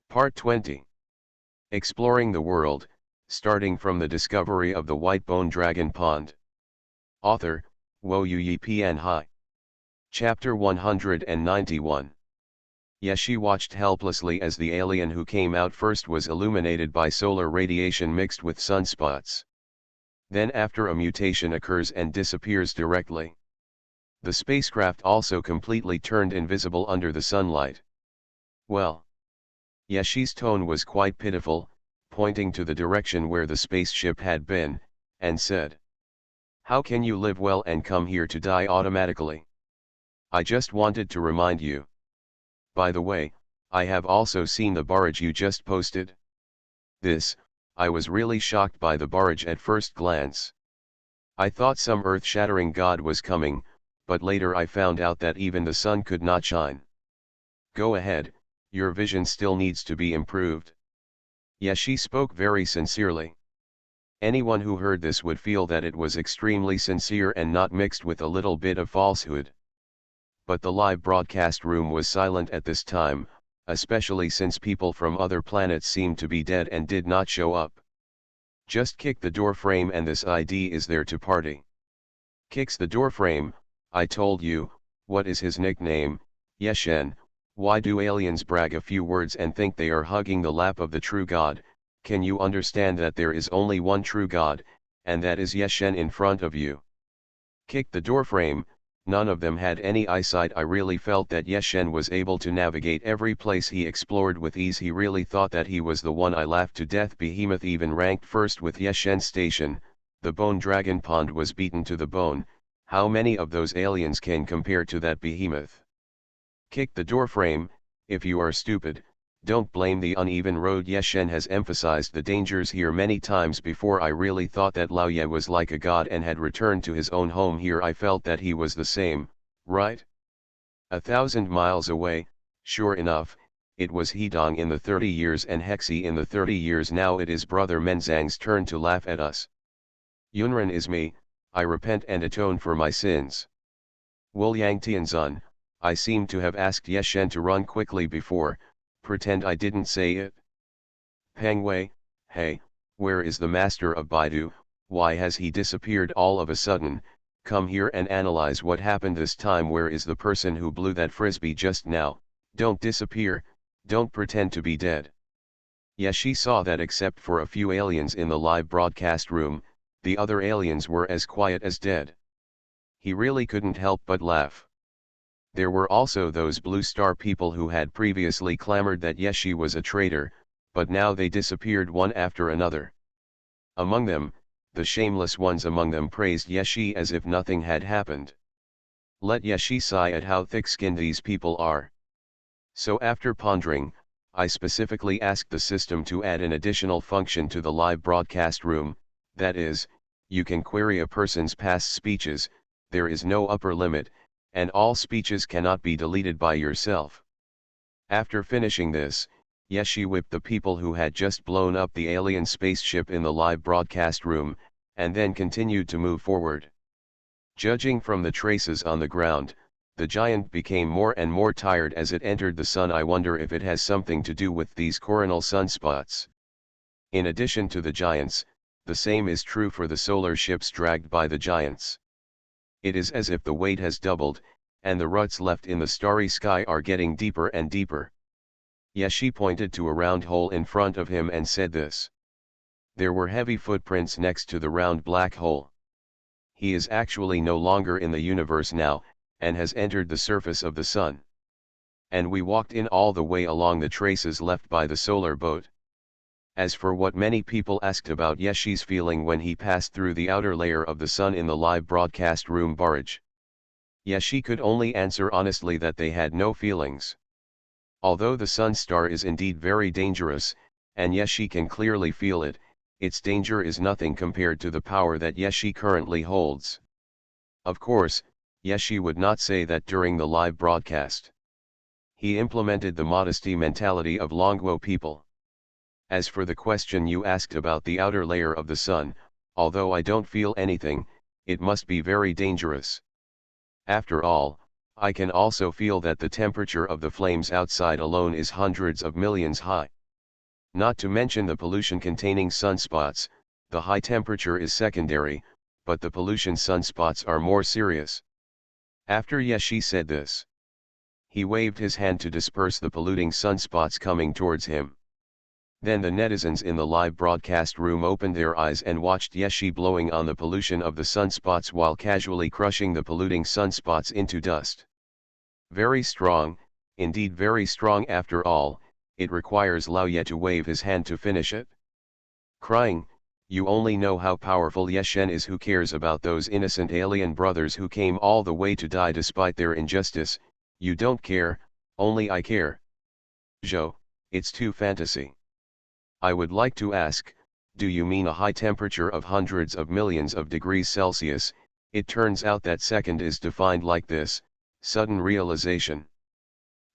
Part 20. Exploring the world, starting from the discovery of the white bone dragon pond. Author, Wo Yi Pian Hai. Chapter 191. Yeshi watched helplessly as the alien who came out first was illuminated by solar radiation mixed with sunspots. Then after a mutation occurs and disappears directly. The spacecraft also completely turned invisible under the sunlight. Well. Yeshi's tone was quite pitiful, pointing to the direction where the spaceship had been, and said, "How can you live well and come here to die automatically? I just wanted to remind you. By the way, I have also seen the barrage you just posted." I was really shocked by the barrage at first glance. I thought some earth-shattering god was coming, but later I found out that even the sun could not shine. Go ahead. Your vision still needs to be improved. Yeshi spoke very sincerely. Anyone who heard this would feel that it was extremely sincere and not mixed with a little bit of falsehood. But the live broadcast room was silent at this time, especially since people from other planets seemed to be dead and did not show up. Just kick the door frame and this ID is there to party. Kicks the door frame. I told you. What is his nickname? Yeshen. Why do aliens brag a few words and think they are hugging the lap of the true God? Can you understand that there is only one true God, and that is Yeshen in front of you? Kicked the doorframe. None of them had any eyesight. I really felt that Yeshen was able to navigate every place he explored with ease. He really thought that he was the one. I laughed to death. Behemoth even ranked first with Yeshen's station. The bone dragon pond was beaten to the bone. How many of those aliens can compare to that behemoth? Kick the doorframe. If you are stupid, don't blame the uneven road. Yeshen has emphasized the dangers here many times before. I really thought that Lao Ye was like a god and had returned to his own home here. I felt that he was the same, right? 1,000 miles away. Sure enough, it was Hedong in the 30 years and Hexi in the 30 years. Now it is Brother Menzang's turn to laugh at us. Yunren is me. I repent and atone for my sins. Wu Yang Tianzun. I seem to have asked Yeshen to run quickly before. Pretend I didn't say it. Peng Wei, hey, where is the master of Baidu? Why has he disappeared all of a sudden? Come here and analyze what happened this time. Where is the person who blew that frisbee just now? Don't disappear, don't pretend to be dead. Yeshi saw that except for a few aliens in the live broadcast room, the other aliens were as quiet as dead. He really couldn't help but laugh. There were also those Blue Star people who had previously clamored that Yeshi was a traitor, but now they disappeared one after another. Among them, the shameless ones among them praised Yeshi as if nothing had happened. Let Yeshi sigh at how thick-skinned these people are. So after pondering, I specifically asked the system to add an additional function to the live broadcast room, that is, you can query a person's past speeches, there is no upper limit, and all speeches cannot be deleted by yourself. After finishing this, Yeshi whipped the people who had just blown up the alien spaceship in the live broadcast room, and then continued to move forward. Judging from the traces on the ground, the giant became more and more tired as it entered the sun. I wonder if it has something to do with these coronal sunspots. In addition to the giants, the same is true for the solar ships dragged by the giants. It is as if the weight has doubled, and the ruts left in the starry sky are getting deeper and deeper. Yeshi pointed to a round hole in front of him and said this. There were heavy footprints next to the round black hole. He is actually no longer in the universe now, and has entered the surface of the sun. And we walked in all the way along the traces left by the solar boat. As for what many people asked about Yeshi's feeling when he passed through the outer layer of the sun in the live broadcast room barrage, Yeshi could only answer honestly that they had no feelings. Although the sun star is indeed very dangerous, and Yeshi can clearly feel it, its danger is nothing compared to the power that Yeshi currently holds. Of course, Yeshi would not say that during the live broadcast. He implemented the modesty mentality of Longguo people. As for the question you asked about the outer layer of the sun, although I don't feel anything, it must be very dangerous. After all, I can also feel that the temperature of the flames outside alone is hundreds of millions high. Not to mention the pollution containing sunspots, the high temperature is secondary, but the pollution sunspots are more serious. After Yeshi said this, he waved his hand to disperse the polluting sunspots coming towards him. Then the netizens in the live broadcast room opened their eyes and watched Yeshi blowing on the pollution of the sunspots while casually crushing the polluting sunspots into dust. Very strong, indeed very strong. After all, it requires Lao Ye to wave his hand to finish it. Crying, "You only know how powerful Ye Shen is. Who cares about those innocent alien brothers who came all the way to die despite their injustice? You don't care, only I care. Zhou, it's too fantasy. I would like to ask, do you mean a high temperature of hundreds of millions of degrees Celsius? It turns out that second is defined like this, sudden realization.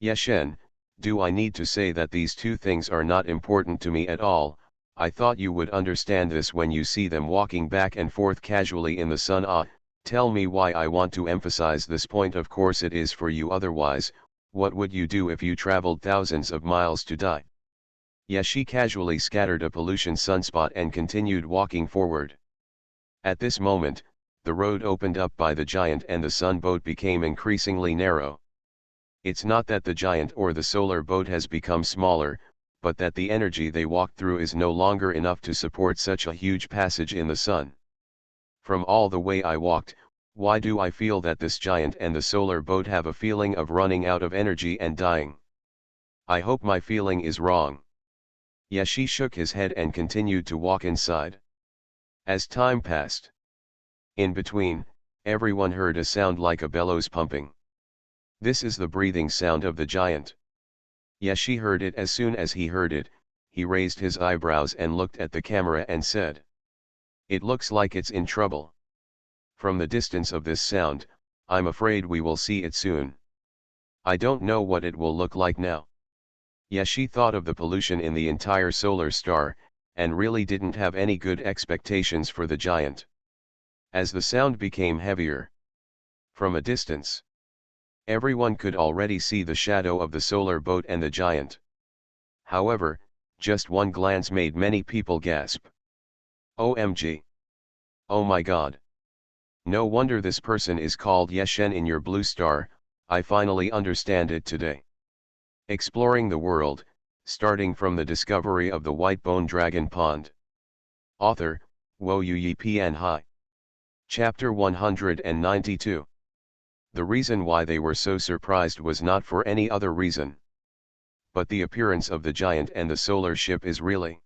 Ye Shen, do I need to say that these two things are not important to me at all? I thought you would understand this when you see them walking back and forth casually in the sun. Tell me why I want to emphasize this point. Of course it is for you, otherwise, what would you do if you traveled thousands of miles to die? Yeshi casually scattered a pollution sunspot and continued walking forward. At this moment, the road opened up by the giant and the sun boat became increasingly narrow. It's not that the giant or the solar boat has become smaller, but that the energy they walked through is no longer enough to support such a huge passage in the sun. From all the way I walked, why do I feel that this giant and the solar boat have a feeling of running out of energy and dying? I hope my feeling is wrong. Yeshi shook his head and continued to walk inside. As time passed, in between, everyone heard a sound like a bellows pumping. This is the breathing sound of the giant. Yeshi heard it. As soon as he heard it, he raised his eyebrows and looked at the camera and said, "It looks like it's in trouble. From the distance of this sound, I'm afraid we will see it soon. I don't know what it will look like now." Yeshi thought of the pollution in the entire solar star, and really didn't have any good expectations for the giant. As the sound became heavier, from a distance, everyone could already see the shadow of the solar boat and the giant. However, just one glance made many people gasp. OMG! Oh my God! No wonder this person is called Ye Shen in your blue star. I finally understand it today. Exploring the world, starting from the discovery of the white bone dragon pond. Author, Wo Yi Pian Hai. Chapter 192. The reason why they were so surprised was not for any other reason, but the appearance of the giant and the solar ship is really.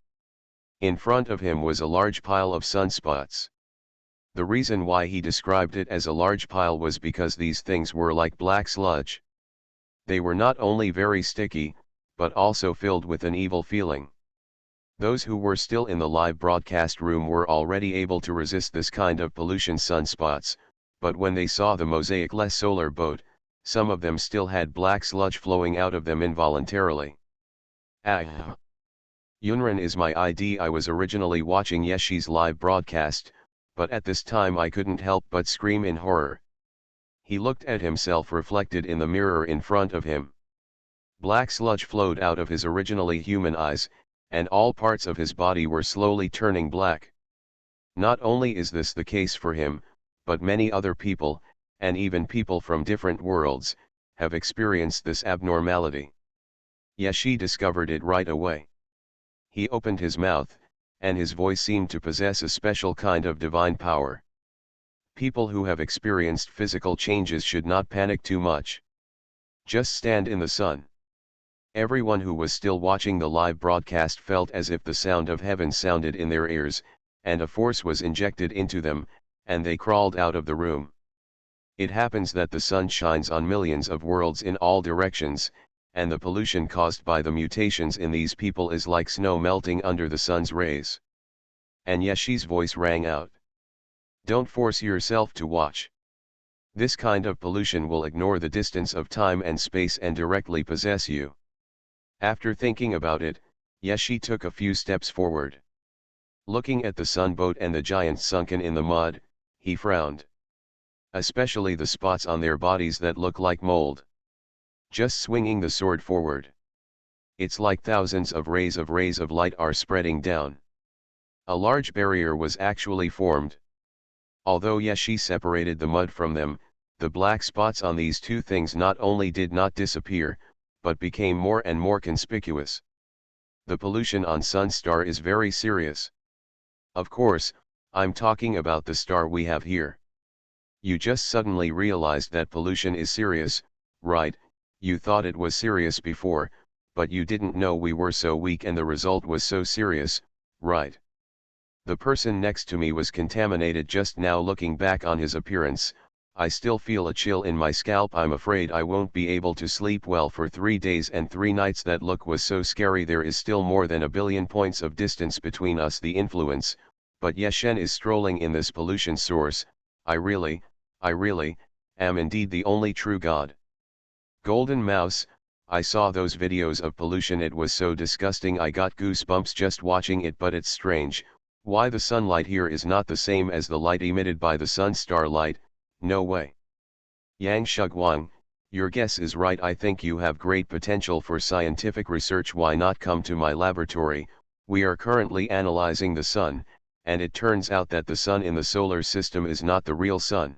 In front of him was a large pile of sunspots. The reason why he described it as a large pile was because these things were like black sludge. They were not only very sticky, but also filled with an evil feeling. Those who were still in the live broadcast room were already able to resist this kind of pollution sunspots, but when they saw the mosaic-less solar boat, some of them still had black sludge flowing out of them involuntarily. Yunren is my ID. I was originally watching Yeshi's live broadcast, but at this time I couldn't help but scream in horror. He looked at himself reflected in the mirror in front of him. Black sludge flowed out of his originally human eyes, and all parts of his body were slowly turning black. Not only is this the case for him, but many other people, and even people from different worlds, have experienced this abnormality. Yeshi discovered it right away. He opened his mouth, and his voice seemed to possess a special kind of divine power. People who have experienced physical changes should not panic too much. Just stand in the sun. Everyone who was still watching the live broadcast felt as if the sound of heaven sounded in their ears, and a force was injected into them, and they crawled out of the room. It happens that the sun shines on millions of worlds in all directions, and the pollution caused by the mutations in these people is like snow melting under the sun's rays. And Yeshi's voice rang out. Don't force yourself to watch. This kind of pollution will ignore the distance of time and space and directly possess you. After thinking about it, Yeshi took a few steps forward. Looking at the sunboat and the giants sunken in the mud, he frowned. Especially the spots on their bodies that look like mold. Just swinging the sword forward. It's like thousands of rays of light are spreading down. A large barrier was actually formed. Although Yeshi separated the mud from them, the black spots on these two things not only did not disappear, but became more and more conspicuous. The pollution on Sun star is very serious. Of course, I'm talking about the star we have here. You just suddenly realized that pollution is serious, right? You thought it was serious before, but you didn't know we were so weak and the result was so serious, right? The person next to me was contaminated just now. Looking back on his appearance, I still feel a chill in my scalp. I'm afraid I won't be able to sleep well for 3 days and 3 nights. That look was so scary. There is still more than a billion points of distance between us. The influence, but Yeshen is strolling in this pollution source. I really, am indeed the only true God. Golden Mouse, I saw those videos of pollution. It was so disgusting. I got goosebumps just watching it. But it's strange, why the sunlight here is not the same as the light emitted by the sun starlight. No way. Yang Xuanhuan, your guess is right. I think you have great potential for scientific research. Why not come to my laboratory? We are currently analyzing the sun, and it turns out that the sun in the solar system is not the real sun.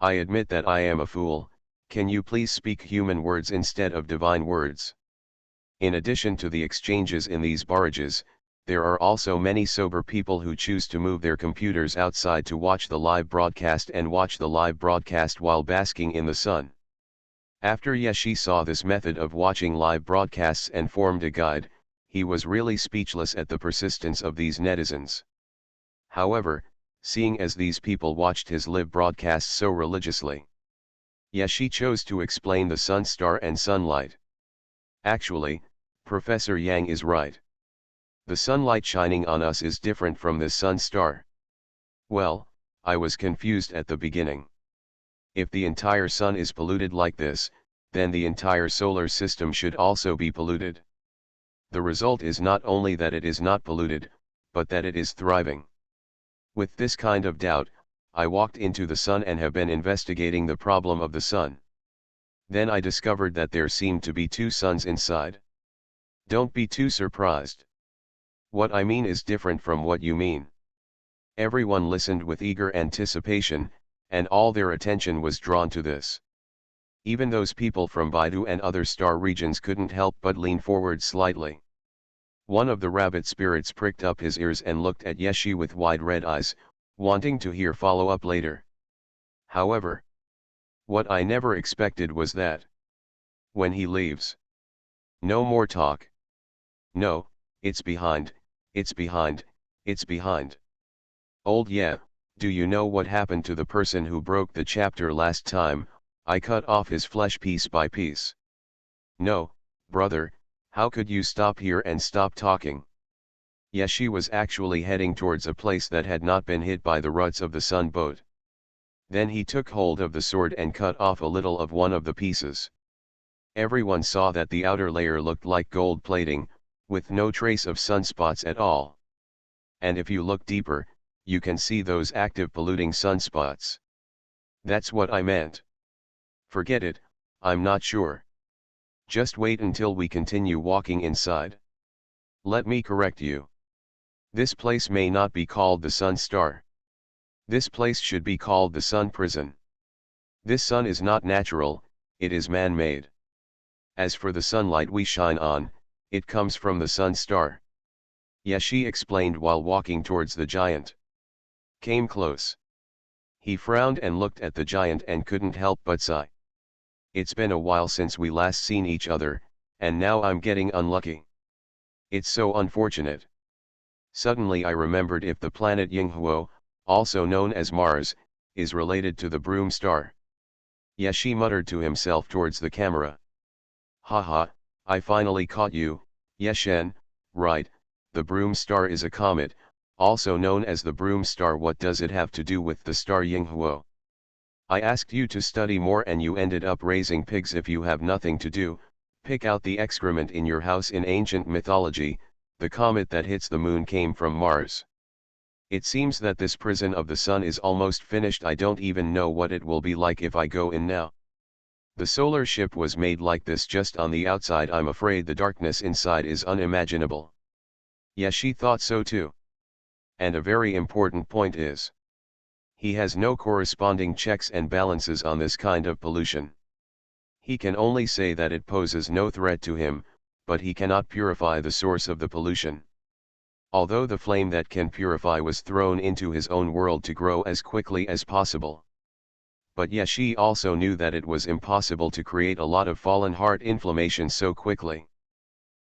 I admit that I am a fool. Can you please speak human words instead of divine words? In addition to the exchanges in these barrages, there are also many sober people who choose to move their computers outside to watch the live broadcast and watch the live broadcast while basking in the sun. After Yeshi saw this method of watching live broadcasts and formed a guide, he was really speechless at the persistence of these netizens. However, seeing as these people watched his live broadcasts so religiously, Yeshi chose to explain the sun star and sunlight. Actually, Professor Yang is right. The sunlight shining on us is different from this sun star. Well, I was confused at the beginning. If the entire sun is polluted like this, then the entire solar system should also be polluted. The result is not only that it is not polluted, but that it is thriving. With this kind of doubt, I walked into the sun and have been investigating the problem of the sun. Then I discovered that there seemed to be 2 suns inside. Don't be too surprised. What I mean is different from what you mean. Everyone listened with eager anticipation, and all their attention was drawn to this. Even those people from Baidu and other star regions couldn't help but lean forward slightly. One of the rabbit spirits pricked up his ears and looked at Yeshi with wide red eyes, wanting to hear follow-up later. However, what I never expected was that when he leaves, no more talk. No, it's behind, it's behind, it's behind. Old yeah, do you know what happened to the person who broke the chapter last time? I cut off his flesh piece by piece. No, brother, how could you stop here and stop talking? Yeshi was actually heading towards a place that had not been hit by the ruts of the sun boat. Then he took hold of the sword and cut off a little of one of the pieces. Everyone saw that the outer layer looked like gold plating, with no trace of sunspots at all. And if you look deeper, you can see those active polluting sunspots. That's what I meant. Forget it, I'm not sure. Just wait until we continue walking inside. Let me correct you. This place may not be called the Sun Star. This place should be called the Sun Prison. This sun is not natural, it is man-made. As for the sunlight we shine on, it comes from the Sun Star. Yeshi explained while walking towards the giant. Came close. He frowned and looked at the giant and couldn't help but sigh. It's been a while since we last seen each other, and now I'm getting unlucky. It's so unfortunate. Suddenly I remembered if the planet Yinghuo, also known as Mars, is related to the Broom Star. Yeshi muttered to himself towards the camera. Haha, I finally caught you, Yeshen, right, the Broom Star is a comet, also known as the Broom Star. What does it have to do with the star Yinghuo? I asked you to study more and you ended up raising pigs. If you have nothing to do, pick out the excrement in your house. In ancient mythology, the comet that hits the moon came from Mars. It seems that this prison of the sun is almost finished. I don't even know what it will be like if I go in now. The solar ship was made like this just on the outside. I'm afraid the darkness inside is unimaginable. Yes, she thought so too. And a very important point is, he has no corresponding checks and balances on this kind of pollution. He can only say that it poses no threat to him, but he cannot purify the source of the pollution. Although the flame that can purify was thrown into his own world to grow as quickly as possible. But Yeshi also knew that it was impossible to create a lot of fallen heart inflammation so quickly.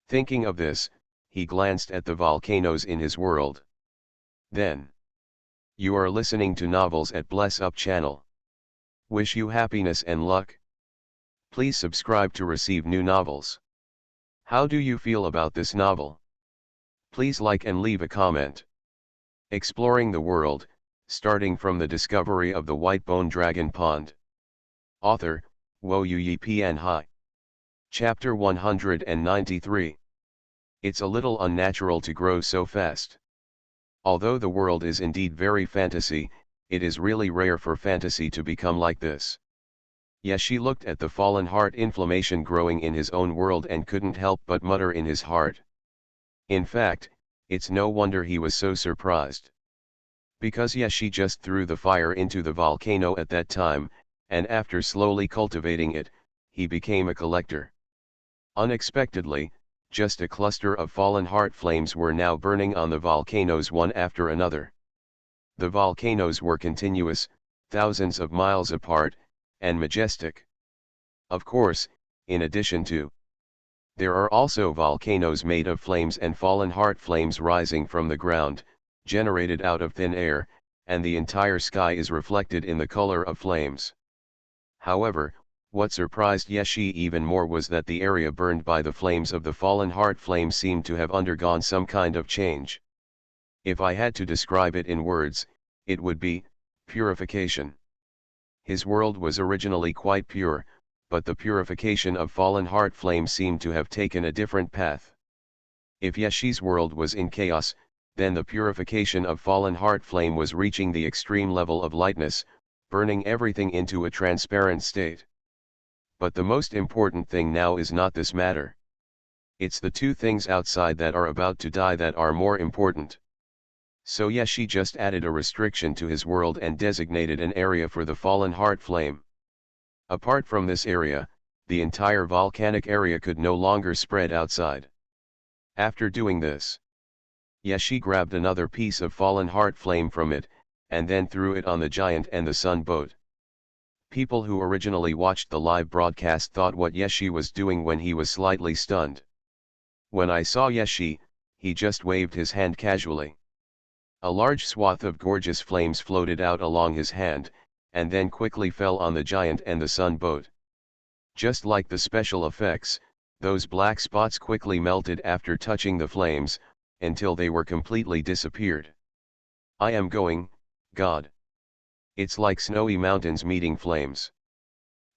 Thinking of this, he glanced at the volcanoes in his world. Then. You are listening to Novels at Bless Up channel. Wish you happiness and luck. Please subscribe to receive new novels. How do you feel about this novel? Please like and leave a comment. Exploring the world, starting from the discovery of the white bone dragon pond. Author, Xuanhuan Hai. Chapter 193. It's a little unnatural to grow so fast. Although the world is indeed very fantasy, it is really rare for fantasy to become like this. Yeshi looked at the fallen heart inflammation growing in his own world and couldn't help but mutter in his heart. In fact, it's no wonder he was so surprised. Because Yeshi just threw the fire into the volcano at that time, and after slowly cultivating it, he became a collector. Unexpectedly, just a cluster of fallen heart flames were now burning on the volcanoes one after another. The volcanoes were continuous, thousands of miles apart, and majestic. Of course, in addition to, there are also volcanoes made of flames and fallen heart flames rising from the ground, generated out of thin air, and the entire sky is reflected in the color of flames. However, what surprised Yeshi even more was that the area burned by the flames of the fallen heart flame seemed to have undergone some kind of change. If I had to describe it in words, it would be purification. His world was originally quite pure, but the purification of fallen heart flame seemed to have taken a different path. If Yeshi's world was in chaos, then the purification of fallen heart flame was reaching the extreme level of lightness, burning everything into a transparent state. But the most important thing now is not this matter. It's the two things outside that are about to die that are more important. So Yeshi just added a restriction to his world and designated an area for the fallen heart flame. Apart from this area, the entire volcanic area could no longer spread outside. After doing this, Yeshi grabbed another piece of fallen heart flame from it, and then threw it on the giant and the sun boat. People who originally watched the live broadcast thought what Yeshi was doing when he was slightly stunned. When I saw Yeshi, he just waved his hand casually. A large swath of gorgeous flames floated out along his hand, and then quickly fell on the giant and the sun boat. Just like the special effects, those black spots quickly melted after touching the flames, until they were completely disappeared. I am going, God. It's like snowy mountains meeting flames.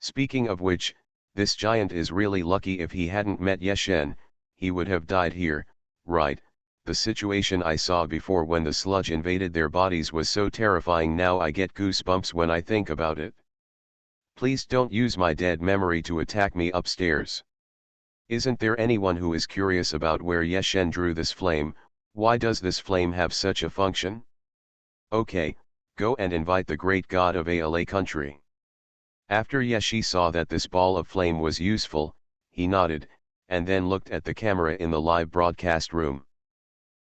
Speaking of which, this giant is really lucky. If he hadn't met Yeshen, he would have died here, right? The situation I saw before when the sludge invaded their bodies was so terrifying. Now I get goosebumps when I think about it. Please don't use my dead memory to attack me upstairs. Isn't there anyone who is curious about where Yeshen drew this flame? Why does this flame have such a function? Okay, go and invite the great god of Ala country. After Yeshi saw that this ball of flame was useful, he nodded, and then looked at the camera in the live broadcast room.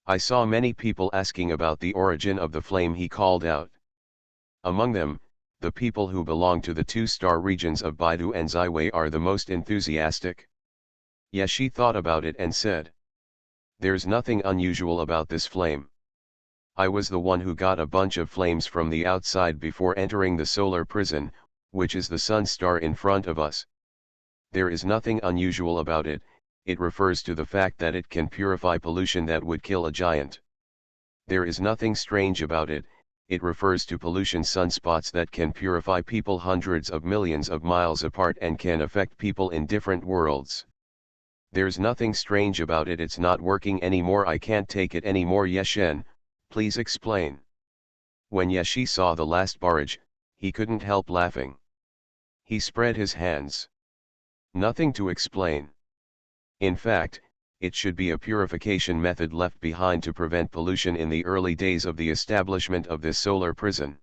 I saw many people asking about the origin of the flame. He called out. Among them, the people who belong to the two-star regions of Baidu and Ziwei are the most enthusiastic. Yeshi thought about it and said, "There's nothing unusual about this flame. I was the one who got a bunch of flames from the outside before entering the solar prison, which is the sun star in front of us. There is nothing unusual about it. It refers to the fact that it can purify pollution that would kill a giant. There is nothing strange about it. It refers to pollution sunspots that can purify people hundreds of millions of miles apart and can affect people in different worlds. There's nothing strange about it. It's not working anymore. I can't take it anymore. Yeshen, please explain." When Yeshi saw the last barrage, he couldn't help laughing. He spread his hands. Nothing to explain. In fact, it should be a purification method left behind to prevent pollution in the early days of the establishment of this solar prison.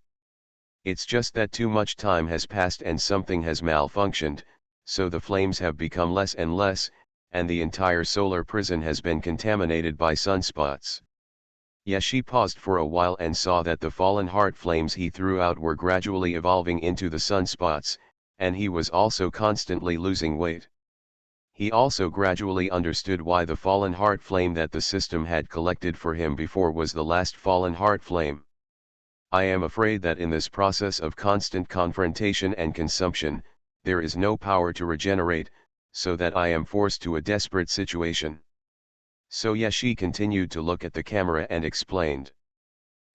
It's just that too much time has passed and something has malfunctioned, so the flames have become less and less, and the entire solar prison has been contaminated by sunspots. Yashi paused for a while and saw that the fallen heart flames he threw out were gradually evolving into the sunspots, and he was also constantly losing weight. He also gradually understood why the fallen heart flame that the system had collected for him before was the last fallen heart flame. I am afraid that in this process of constant confrontation and consumption, there is no power to regenerate, so that I am forced to a desperate situation. So Yashi continued to look at the camera and explained.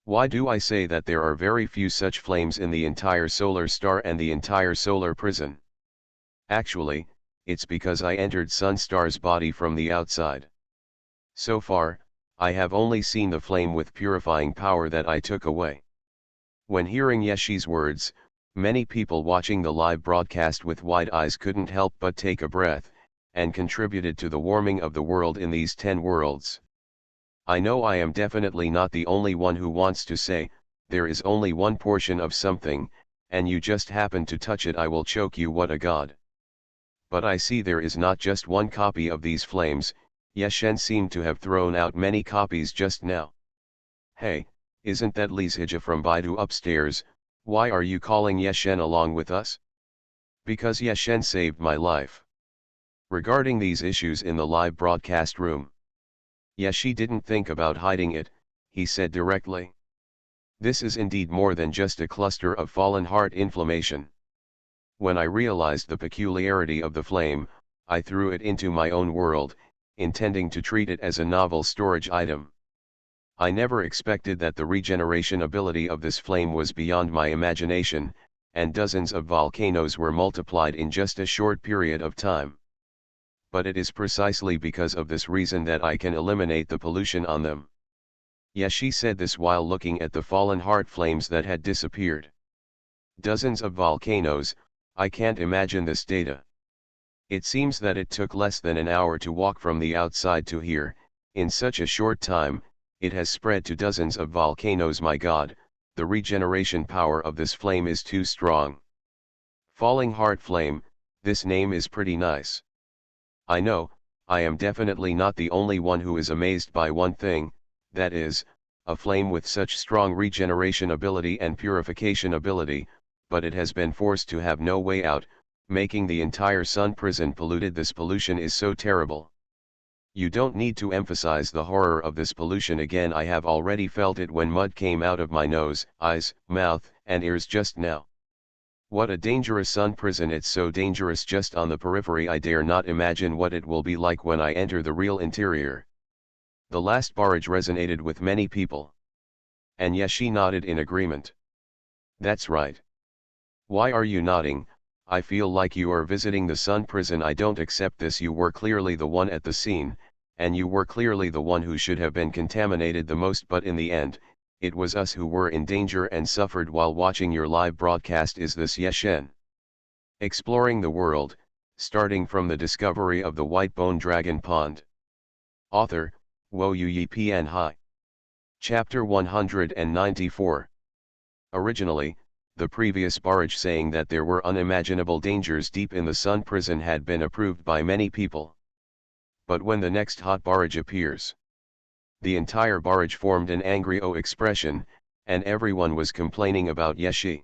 Why do I say that there are very few such flames in the entire solar star and the entire solar prison? Actually, it's because I entered Sunstar's body from the outside. So far, I have only seen the flame with purifying power that I took away. When hearing Yeshi's words, many people watching the live broadcast with wide eyes couldn't help but take a breath, and contributed to the warming of the world in these 10 worlds. I know I am definitely not the only one who wants to say, there is only one portion of something, and you just happen to touch it, I will choke you, what a god. But I see there is not just one copy of these flames. Yeshen seemed to have thrown out many copies just now. Hey, isn't that Lizhija from Baidu upstairs? Why are you calling Yeshen along with us? Because Yeshen saved my life. Regarding these issues in the live broadcast room, Yeshi didn't think about hiding it, he said directly. This is indeed more than just a cluster of fallen heart inflammation. When I realized the peculiarity of the flame, I threw it into my own world, intending to treat it as a novel storage item. I never expected that the regeneration ability of this flame was beyond my imagination, and dozens of volcanoes were multiplied in just a short period of time. But it is precisely because of this reason that I can eliminate the pollution on them. Yashi said this while looking at the fallen heart flames that had disappeared. Dozens of volcanoes, I can't imagine this data. It seems that it took less than an hour to walk from the outside to here. In such a short time, it has spread to dozens of volcanoes. My God, the regeneration power of this flame is too strong. Falling heart flame, this name is pretty nice. I know, I am definitely not the only one who is amazed by one thing, that is, a flame with such strong regeneration ability and purification ability, but it has been forced to have no way out, making the entire sun prison polluted. This pollution is so terrible. You don't need to emphasize the horror of this pollution again. I have already felt it when mud came out of my nose, eyes, mouth, and ears just now. What a dangerous sun prison. It's so dangerous just on the periphery. I dare not imagine what it will be like when I enter the real interior. The last barrage resonated with many people. And Yeshi nodded in agreement. That's right. Why are you nodding? I feel like you are visiting the sun prison. I don't accept this. You were clearly the one at the scene, and you were clearly the one who should have been contaminated the most, but in the end, it was us who were in danger and suffered while watching your live broadcast. Is this Yeshen? Exploring the world, starting from the discovery of the white bone dragon pond. Author, Xuanhuan Pian Hai. Chapter 194. Originally, the previous barrage saying that there were unimaginable dangers deep in the sun prison had been approved by many people. But when the next hot barrage appears, the entire barrage formed an angry expression, and everyone was complaining about Yeshi.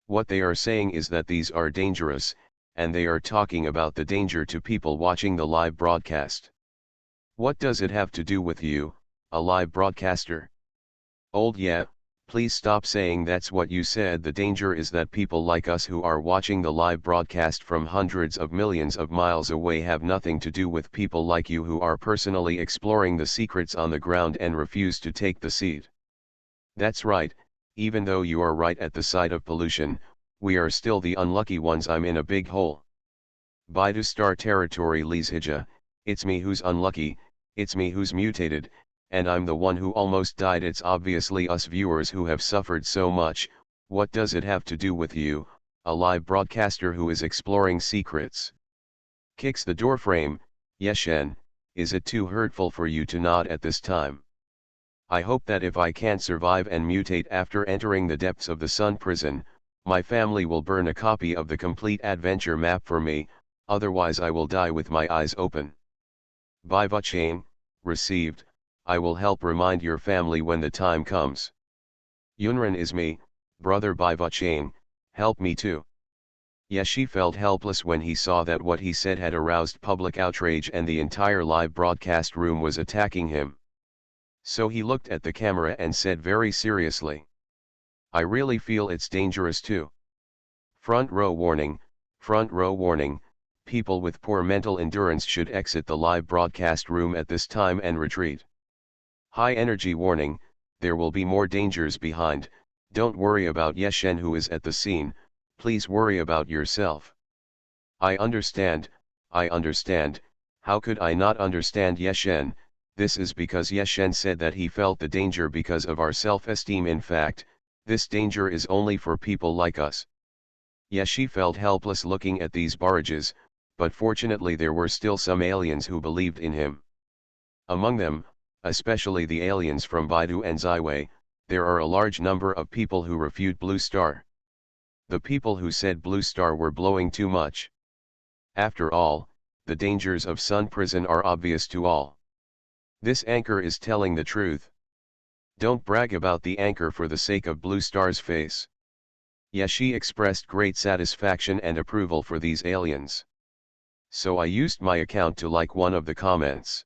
What they are saying is that these are dangerous, and they are talking about the danger to people watching the live broadcast. What does it have to do with you, a live broadcaster? Old yeah, please stop saying that's what you said. The danger is that people like us who are watching the live broadcast from hundreds of millions of miles away have nothing to do with people like you who are personally exploring the secrets on the ground and refuse to take the seed. That's right, even though you are right at the site of pollution, we are still the unlucky ones. I'm in a big hole. Baidu Star Territory Lizhija, it's me who's unlucky, it's me who's mutated, and I'm the one who almost died. It's obviously us viewers who have suffered so much. What does it have to do with you, a live broadcaster who is exploring secrets? Kicks the doorframe. Yeshen, is it too hurtful for you to nod at this time? I hope that if I can't survive and mutate after entering the depths of the Sun Prison, my family will burn a copy of the complete adventure map for me, otherwise I will die with my eyes open. By Vuchain, received, I will help remind your family when the time comes. Yunran is me, brother by Vuchain, help me too. Yeshi felt helpless when he saw that what he said had aroused public outrage and the entire live broadcast room was attacking him. So he looked at the camera and said very seriously, I really feel it's dangerous too. Front row warning, people with poor mental endurance should exit the live broadcast room at this time and retreat. High energy warning, there will be more dangers behind, don't worry about Yeshen who is at the scene, please worry about yourself. I understand, how could I not understand Yeshen? This is because Yeshen said that he felt the danger because of our self-esteem. In fact, this danger is only for people like us. Yeshi felt helpless looking at these barrages, but fortunately there were still some aliens who believed in him. Among them, especially the aliens from Baidu and Ziwei, there are a large number of people who refute Blue Star. The people who said Blue Star were blowing too much. After all, the dangers of Sun Prison are obvious to all. This anchor is telling the truth. Don't brag about the anchor for the sake of Blue Star's face. Yeshi expressed great satisfaction and approval for these aliens. So I used my account to like one of the comments.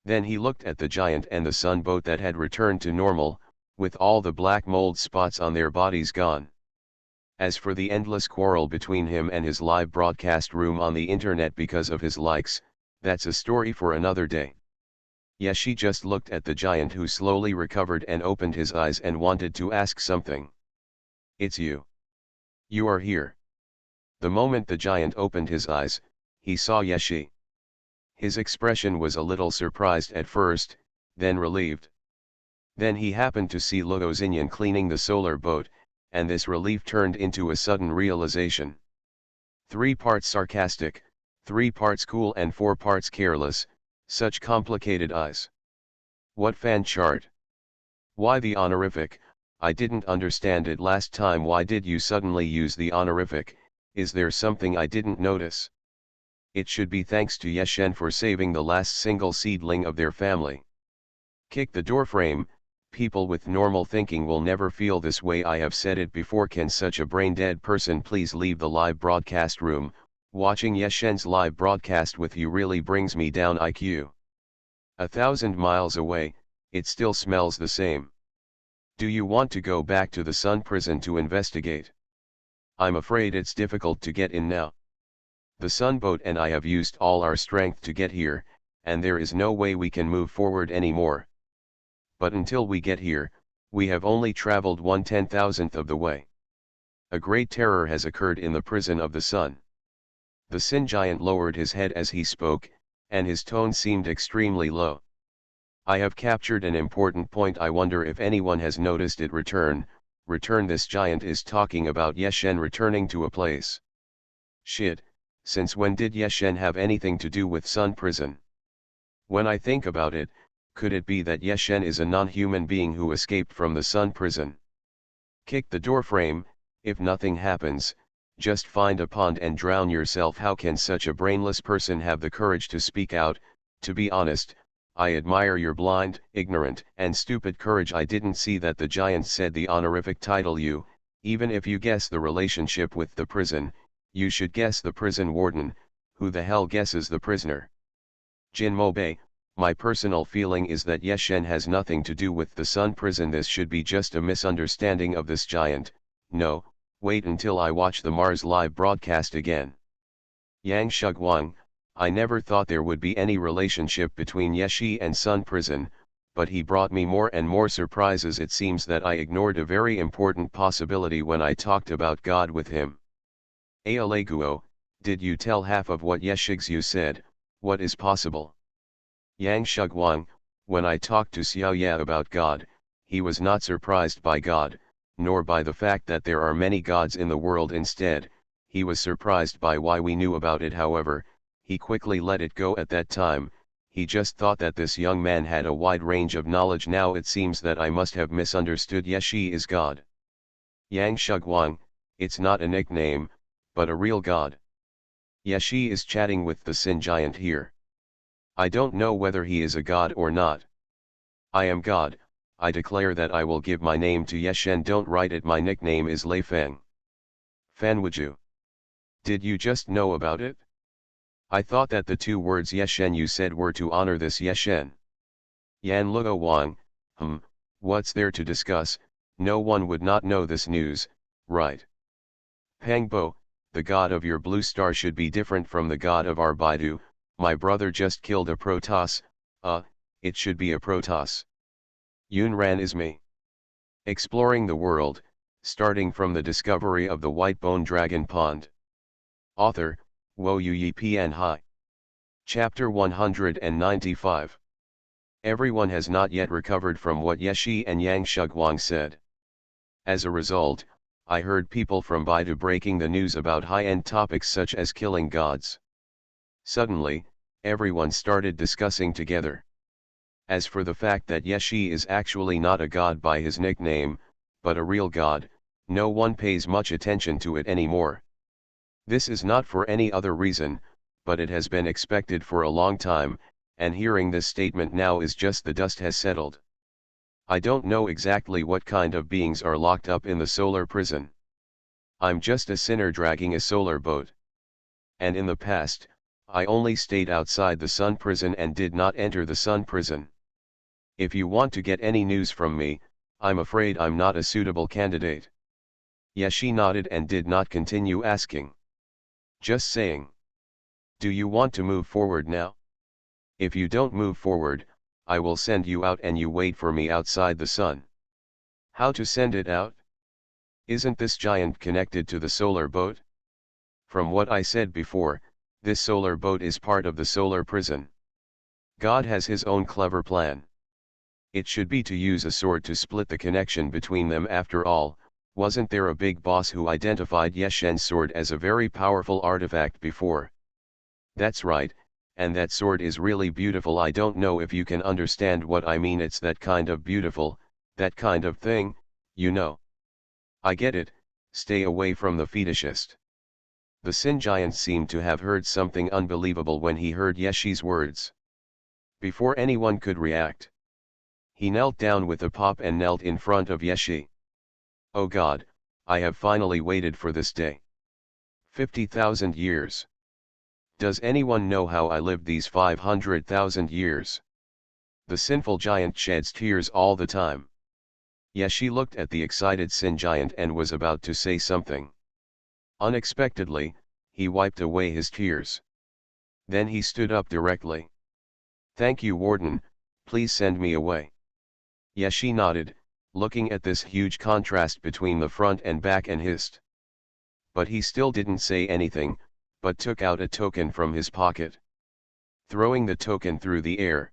Then he looked at the giant and the sun boat that had returned to normal, with all the black mold spots on their bodies gone. As for the endless quarrel between him and his live broadcast room on the internet because of his likes, that's a story for another day. Yeshi just looked at the giant who slowly recovered and opened his eyes and wanted to ask something. It's you. You are here. The moment the giant opened his eyes, he saw Yeshi. His expression was a little surprised at first, then relieved. Then he happened to see Luo Xinyan cleaning the solar boat, and this relief turned into a sudden realization. 3 parts sarcastic, 3 parts cool and 4 parts careless, such complicated eyes. What fan chart? Why the honorific? I didn't understand it last time. Why did you suddenly use the honorific? Is there something I didn't notice? It should be thanks to Yeshen for saving the last single seedling of their family. Kick the doorframe. People with normal thinking will never feel this way. I have said it before. Can such a brain-dead person please leave the live broadcast room? Watching Yeshen's live broadcast with you really brings me down IQ. 1,000 miles away, it still smells the same. Do you want to go back to the Sun Prison to investigate? I'm afraid it's difficult to get in now. The Sun Boat and I have used all our strength to get here, and there is no way we can move forward anymore. But until we get here, we have only traveled 1/10,000th of the way. A great terror has occurred in the prison of the Sun. The Sin Giant lowered his head as he spoke, and his tone seemed extremely low. I have captured an important point. I wonder if anyone has noticed it. Return. This giant is talking about Yeshen returning to a place. Shit, since when did Yeshen have anything to do with Sun Prison? When I think about it, could it be that Yeshen is a non-human being who escaped from the Sun Prison? Kick the doorframe. If nothing happens, just find a pond and drown yourself. How can such a brainless person have the courage to speak out? To be honest, I admire your blind, ignorant, and stupid courage. I didn't see that the giant said the honorific title you. Even if you guess the relationship with the prison, you should guess the prison warden. Who the hell guesses the prisoner? Jin Mobe, my personal feeling is that Yeshen has nothing to do with the Sun Prison. This should be just a misunderstanding of this giant. No, wait until I watch the Mars live broadcast again. Yang Xuanhuan, I never thought there would be any relationship between Yeshi and Sun Prison, but he brought me more and more surprises. It seems that I ignored a very important possibility when I talked about God with him. Aaleguo, did you tell half of what Yeshigzu said? What is possible? Yang Xuanhuan, when I talked to Xiaoya about God, he was not surprised by God, nor by the fact that there are many gods in the world. Instead, he was surprised by why we knew about it. However, he quickly let it go at that time. He just thought that this young man had a wide range of knowledge. Now it seems that I must have misunderstood. Yes, she is God. Yang Xuanhuan, it's not a nickname, but a real god. Yes, she is chatting with the Sin giant here. I don't know whether he is a god or not. I am God. I declare that I will give my name to Yeshen. Don't write it. My nickname is Lei Feng. Fan Wuju. Did you just know about it? I thought that the two words Yeshen you said were to honor this Yeshen. Yan Luo Wang, what's there to discuss? No one would not know this news, right? Pang Bo, the god of your blue star should be different from the god of our Baidu. My brother just killed a Protoss, it should be a Protoss. Yunran is me. Exploring the world, starting from the discovery of the white bone dragon pond. Author, Wo Yu Pian Hai. Chapter 195. Everyone has not yet recovered from what Yeshi and Yang Xuanhuan said. As a result, I heard people from Baidu breaking the news about high-end topics such as killing gods. Suddenly, everyone started discussing together. As for the fact that Yeshi is actually not a god by his nickname, but a real god, no one pays much attention to it anymore. This is not for any other reason, but it has been expected for a long time, and hearing this statement now is just the dust has settled. I don't know exactly what kind of beings are locked up in the solar prison. I'm just a sinner dragging a solar boat. And in the past, I only stayed outside the sun prison and did not enter the sun prison. If you want to get any news from me, I'm afraid I'm not a suitable candidate. Yeshi nodded and did not continue asking. Just saying. Do you want to move forward now? If you don't move forward, I will send you out and you wait for me outside the sun. How to send it out? Isn't this giant connected to the solar boat? From what I said before, this solar boat is part of the solar prison. God has his own clever plan. It should be to use a sword to split the connection between them. After all, wasn't there a big boss who identified Yeshen's sword as a very powerful artifact before? That's right, and that sword is really beautiful. I don't know if you can understand what I mean. It's that kind of beautiful, that kind of thing, you know. I get it, stay away from the fetishist. The Sin giant seemed to have heard something unbelievable when he heard Yeshi's words. Before anyone could react, he knelt down with a pop and knelt in front of Yeshi. Oh God, I have finally waited for this day. 50,000 years. Does anyone know how I lived these 500,000 years? The sinful giant sheds tears all the time. Yeshi looked at the excited Sin giant and was about to say something. Unexpectedly, he wiped away his tears. Then he stood up directly. Thank you, Warden, please send me away. Yeshi nodded, looking at this huge contrast between the front and back and hissed. But he still didn't say anything, but took out a token from his pocket. Throwing the token through the air.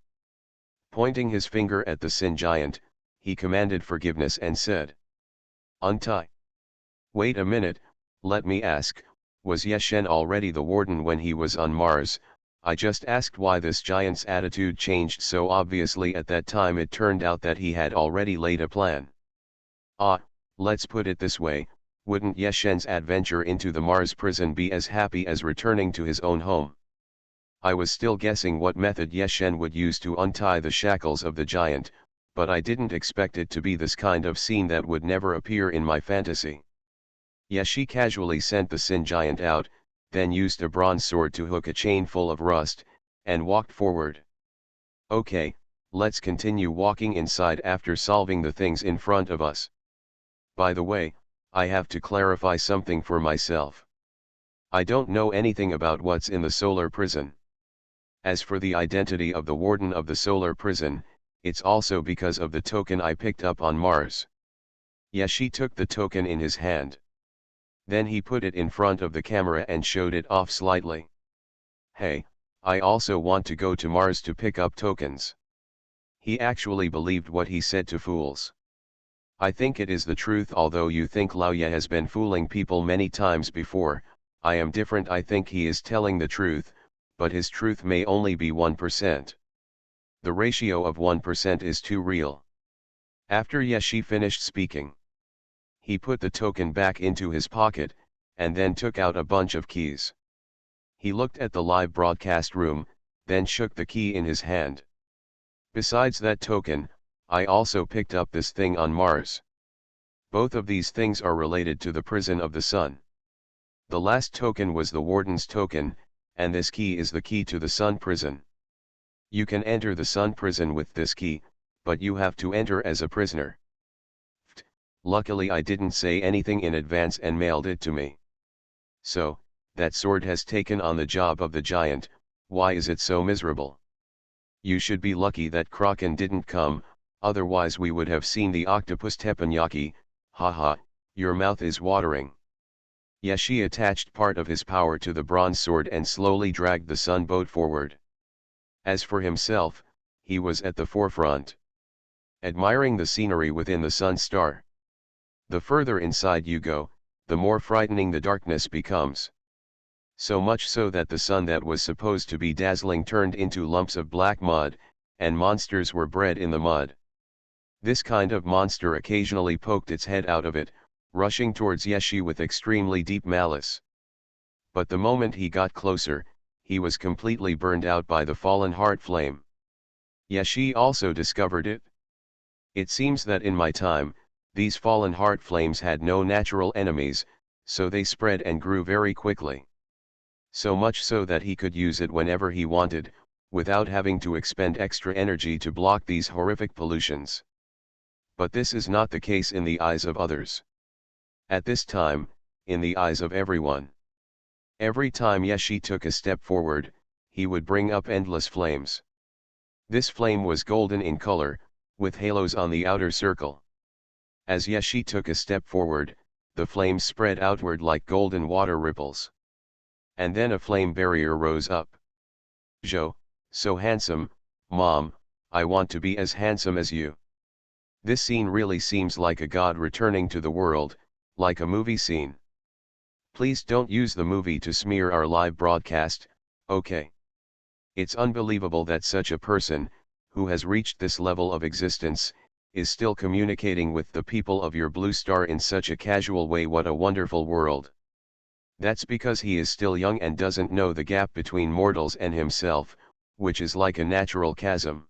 Pointing his finger at the Sin giant, he commanded forgiveness and said, Untie. Wait a minute, let me ask, was Yeshen already the warden when he was on Mars? I just asked why this giant's attitude changed so obviously at that time. It turned out that he had already laid a plan. Let's put it this way, wouldn't Yeshen's adventure into the Mars prison be as happy as returning to his own home? I was still guessing what method Yeshen would use to untie the shackles of the giant, but I didn't expect it to be this kind of scene that would never appear in my fantasy. Yeshi casually sent the Sin giant out, then used a bronze sword to hook a chain full of rust, and walked forward. Okay, let's continue walking inside after solving the things in front of us. By the way, I have to clarify something for myself. I don't know anything about what's in the solar prison. As for the identity of the warden of the solar prison, it's also because of the token I picked up on Mars. Yeshi took the token in his hand. Then he put it in front of the camera and showed it off slightly. Hey, I also want to go to Mars to pick up tokens. He actually believed what he said to fools. I think it is the truth. Although you think Lao Ye has been fooling people many times before, I am different. I think he is telling the truth, but his truth may only be 1%. The ratio of 1% is too real. After Yeshi finished speaking, he put the token back into his pocket, and then took out a bunch of keys. He looked at the live broadcast room, then shook the key in his hand. Besides that token, I also picked up this thing on Mars. Both of these things are related to the prison of the sun. The last token was the warden's token, and this key is the key to the sun prison. You can enter the sun prison with this key, but you have to enter as a prisoner. Luckily I didn't say anything in advance and mailed it to me. So, that sword has taken on the job of the giant. Why is it so miserable? You should be lucky that Kraken didn't come, otherwise we would have seen the octopus teppanyaki. Haha, your mouth is watering. Yeshi attached part of his power to the bronze sword and slowly dragged the sun boat forward. As for himself, he was at the forefront, admiring the scenery within the sun star. The further inside you go, the more frightening the darkness becomes. So much so that the sun that was supposed to be dazzling turned into lumps of black mud, and monsters were bred in the mud. This kind of monster occasionally poked its head out of it, rushing towards Yeshi with extremely deep malice. But the moment he got closer, he was completely burned out by the fallen heart flame. Yeshi also discovered it. It seems that in my time, these fallen heart flames had no natural enemies, so they spread and grew very quickly. So much so that he could use it whenever he wanted, without having to expend extra energy to block these horrific pollutions. But this is not the case in the eyes of others. At this time, in the eyes of everyone, every time Yeshi took a step forward, he would bring up endless flames. This flame was golden in color, with halos on the outer circle. As Yeshi took a step forward, the flames spread outward like golden water ripples. And then a flame barrier rose up. "Jo, so handsome, Mom, I want to be as handsome as you." This scene really seems like a god returning to the world, like a movie scene. Please don't use the movie to smear our live broadcast, okay? It's unbelievable that such a person, who has reached this level of existence, is still communicating with the people of your blue star in such a casual way. What a wonderful world. That's because he is still young and doesn't know the gap between mortals and himself, which is like a natural chasm.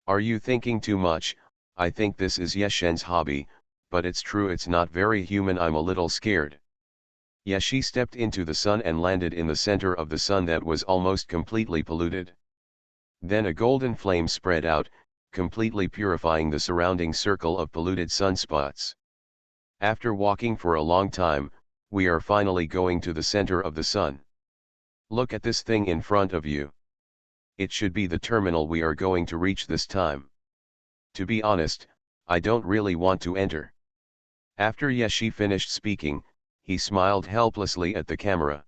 Are you thinking too much? I think this is Yeshen's hobby, but it's true, it's not very human. I'm a little scared. Yeshi stepped into the sun and landed in the center of the sun that was almost completely polluted. Then a golden flame spread out, completely purifying the surrounding circle of polluted sunspots. After walking for a long time, we are finally going to the center of the sun. Look at this thing in front of you. It should be the terminal we are going to reach this time. To be honest, I don't really want to enter. After Yeshi finished speaking, he smiled helplessly at the camera.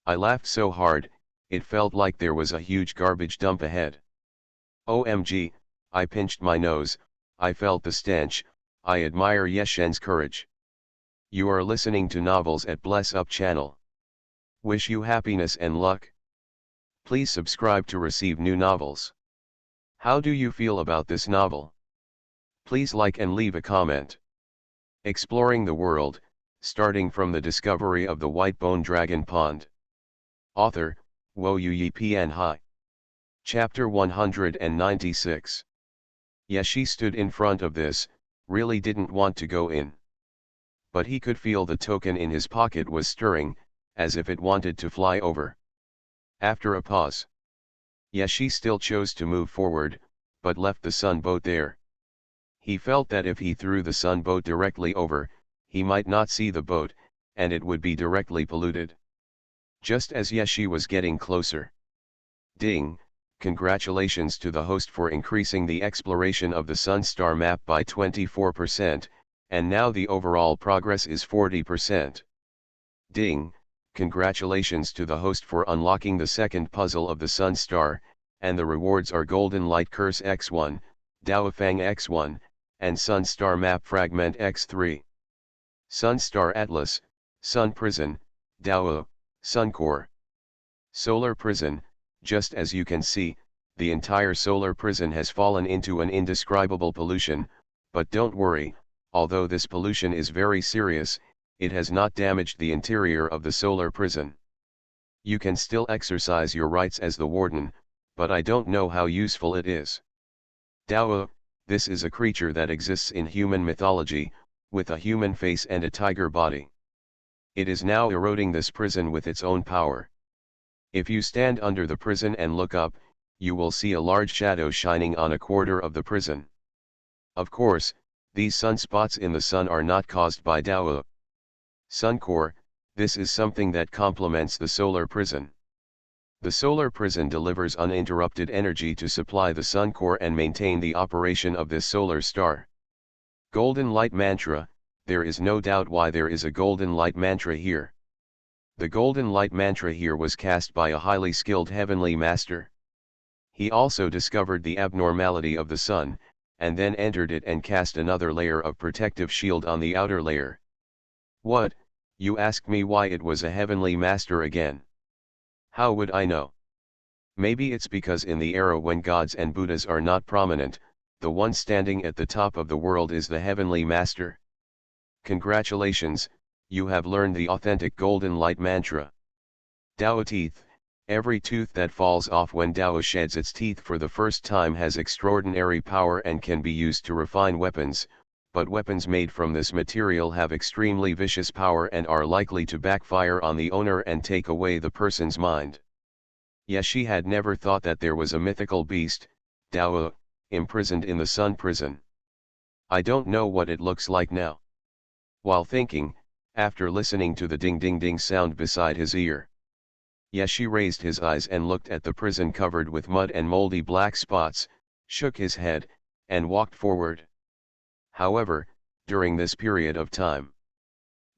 I laughed so hard, it felt like there was a huge garbage dump ahead. OMG, I pinched my nose, I felt the stench. I admire Yeshen's courage. You are listening to Novels at Bless Up channel. Wish you happiness and luck. Please subscribe to receive new novels. How do you feel about this novel? Please like and leave a comment. Exploring the world, starting from the discovery of the white bone dragon pond. Author, Xuanhuan Hai. Chapter 196. Yeshi stood in front of this, really didn't want to go in. But he could feel the token in his pocket was stirring, as if it wanted to fly over. After a pause, Yeshi still chose to move forward, but left the sun boat there. He felt that if he threw the sun boat directly over, he might not see the boat, and it would be directly polluted. Just as Yeshi was getting closer. Ding, congratulations to the host for increasing the exploration of the sun star map by 24%, and now the overall progress is 40%. Ding, congratulations to the host for unlocking the second puzzle of the sun star, and the rewards are Golden Light Curse X1, Daofang X1, and Sun Star Map Fragment X3. Sun Star Atlas, Sun Prison, Dao, Sun Core. Solar prison, just as you can see, the entire solar prison has fallen into an indescribable pollution, but don't worry, although this pollution is very serious, it has not damaged the interior of the solar prison. You can still exercise your rights as the warden, but I don't know how useful it is. Dao, this is a creature that exists in human mythology, with a human face and a tiger body. It is now eroding this prison with its own power. If you stand under the prison and look up, you will see a large shadow shining on a quarter of the prison. Of course, these sunspots in the sun are not caused by Dao. Sun core, this is something that complements the solar prison. The solar prison delivers uninterrupted energy to supply the sun core and maintain the operation of this solar star. Golden light mantra, there is no doubt why there is a golden light mantra here. The golden light mantra here was cast by a highly skilled heavenly master. He also discovered the abnormality of the sun, and then entered it and cast another layer of protective shield on the outer layer. What, you ask me why it was a heavenly master again? How would I know? Maybe it's because in the era when gods and Buddhas are not prominent, the one standing at the top of the world is the heavenly master. Congratulations, you have learned the authentic golden light mantra. Dao teeth, every tooth that falls off when Dao sheds its teeth for the first time has extraordinary power and can be used to refine weapons, but weapons made from this material have extremely vicious power and are likely to backfire on the owner and take away the person's mind. Yes, she had never thought that there was a mythical beast, Dao, imprisoned in the sun prison. I don't know what it looks like now. While thinking, after listening to the ding ding ding sound beside his ear, Yeshi raised his eyes and looked at the prison covered with mud and moldy black spots, shook his head, and walked forward. However, during this period of time,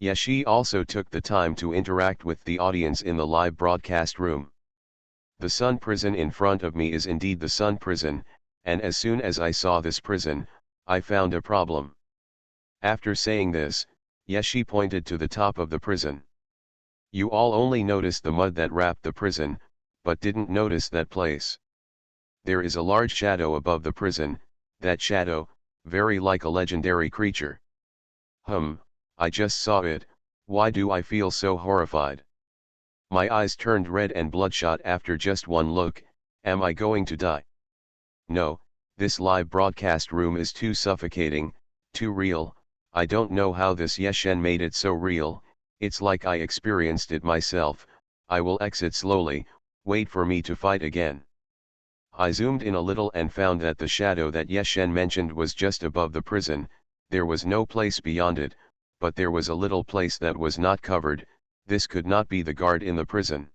Yeshi also took the time to interact with the audience in the live broadcast room. The sun prison in front of me is indeed the sun prison, and as soon as I saw this prison, I found a problem. After saying this, Yeshi pointed to the top of the prison. You all only noticed the mud that wrapped the prison, but didn't notice that place. There is a large shadow above the prison, that shadow, very like a legendary creature. I just saw it, why do I feel so horrified? My eyes turned red and bloodshot after just one look, am I going to die? No, this live broadcast room is too suffocating, too real. I don't know how this Yeshen made it so real, it's like I experienced it myself. I will exit slowly, wait for me to fight again. I zoomed in a little and found that the shadow that Yeshen mentioned was just above the prison, there was no place beyond it, but there was a little place that was not covered. This could not be the guard in the prison.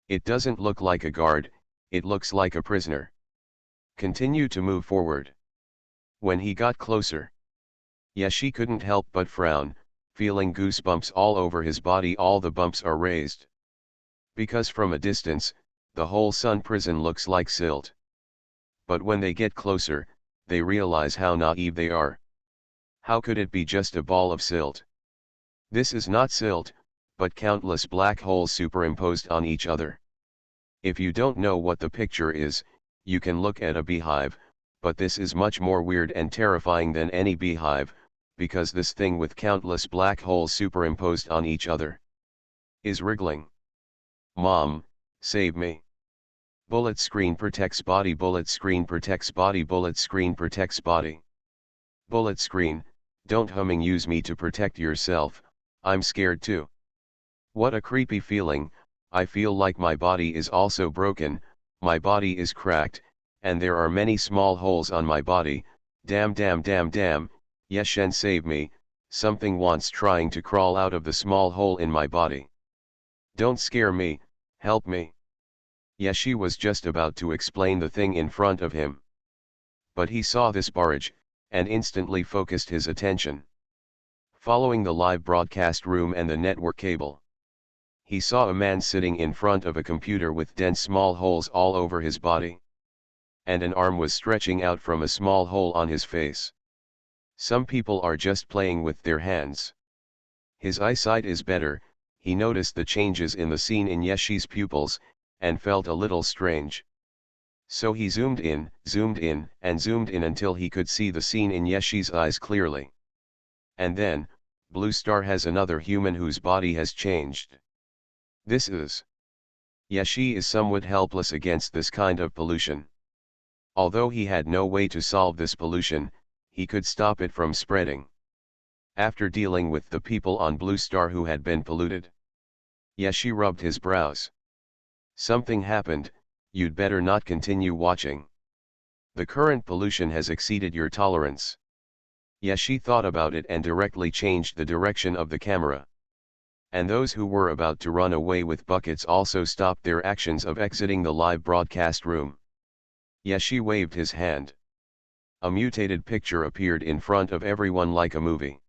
It doesn't look like a guard, it looks like a prisoner. Continue to move forward. When he got closer, Yeshi couldn't help but frown, feeling goosebumps all over his body. All the bumps are raised. Because from a distance, the whole sun prison looks like silt. But when they get closer, they realize how naive they are. How could it be just a ball of silt? This is not silt, but countless black holes superimposed on each other. If you don't know what the picture is, you can look at a beehive, but this is much more weird and terrifying than any beehive, because this thing with countless black holes superimposed on each other is wriggling. Mom, save me. Bullet screen protects body. Bullet screen protects body. Bullet screen protects body. Bullet screen, don't use me to protect yourself, I'm scared too. What a creepy feeling. I feel like my body is also broken, my body is cracked, and there are many small holes on my body. Damn, Yeshen save me, something wants trying to crawl out of the small hole in my body. Don't scare me, help me. Yeshi was just about to explain the thing in front of him. But he saw this barrage, and instantly focused his attention. Following the live broadcast room and the network cable, he saw a man sitting in front of a computer with dense small holes all over his body. And an arm was stretching out from a small hole on his face. Some people are just playing with their hands. His eyesight is better, he noticed the changes in the scene in Yeshi's pupils, and felt a little strange. So he zoomed in, and zoomed in until he could see the scene in Yeshi's eyes clearly. And then, Blue Star has another human whose body has changed. This is. Yeshi is somewhat helpless against this kind of pollution. Although he had no way to solve this pollution, he could stop it from spreading. After dealing with the people on Blue Star who had been polluted, Yeshi rubbed his brows. Something happened, you'd better not continue watching. The current pollution has exceeded your tolerance. Yeshi thought about it and directly changed the direction of the camera. And those who were about to run away with buckets also stopped their actions of exiting the live broadcast room. Yeshi waved his hand. A mutated picture appeared in front of everyone like a movie.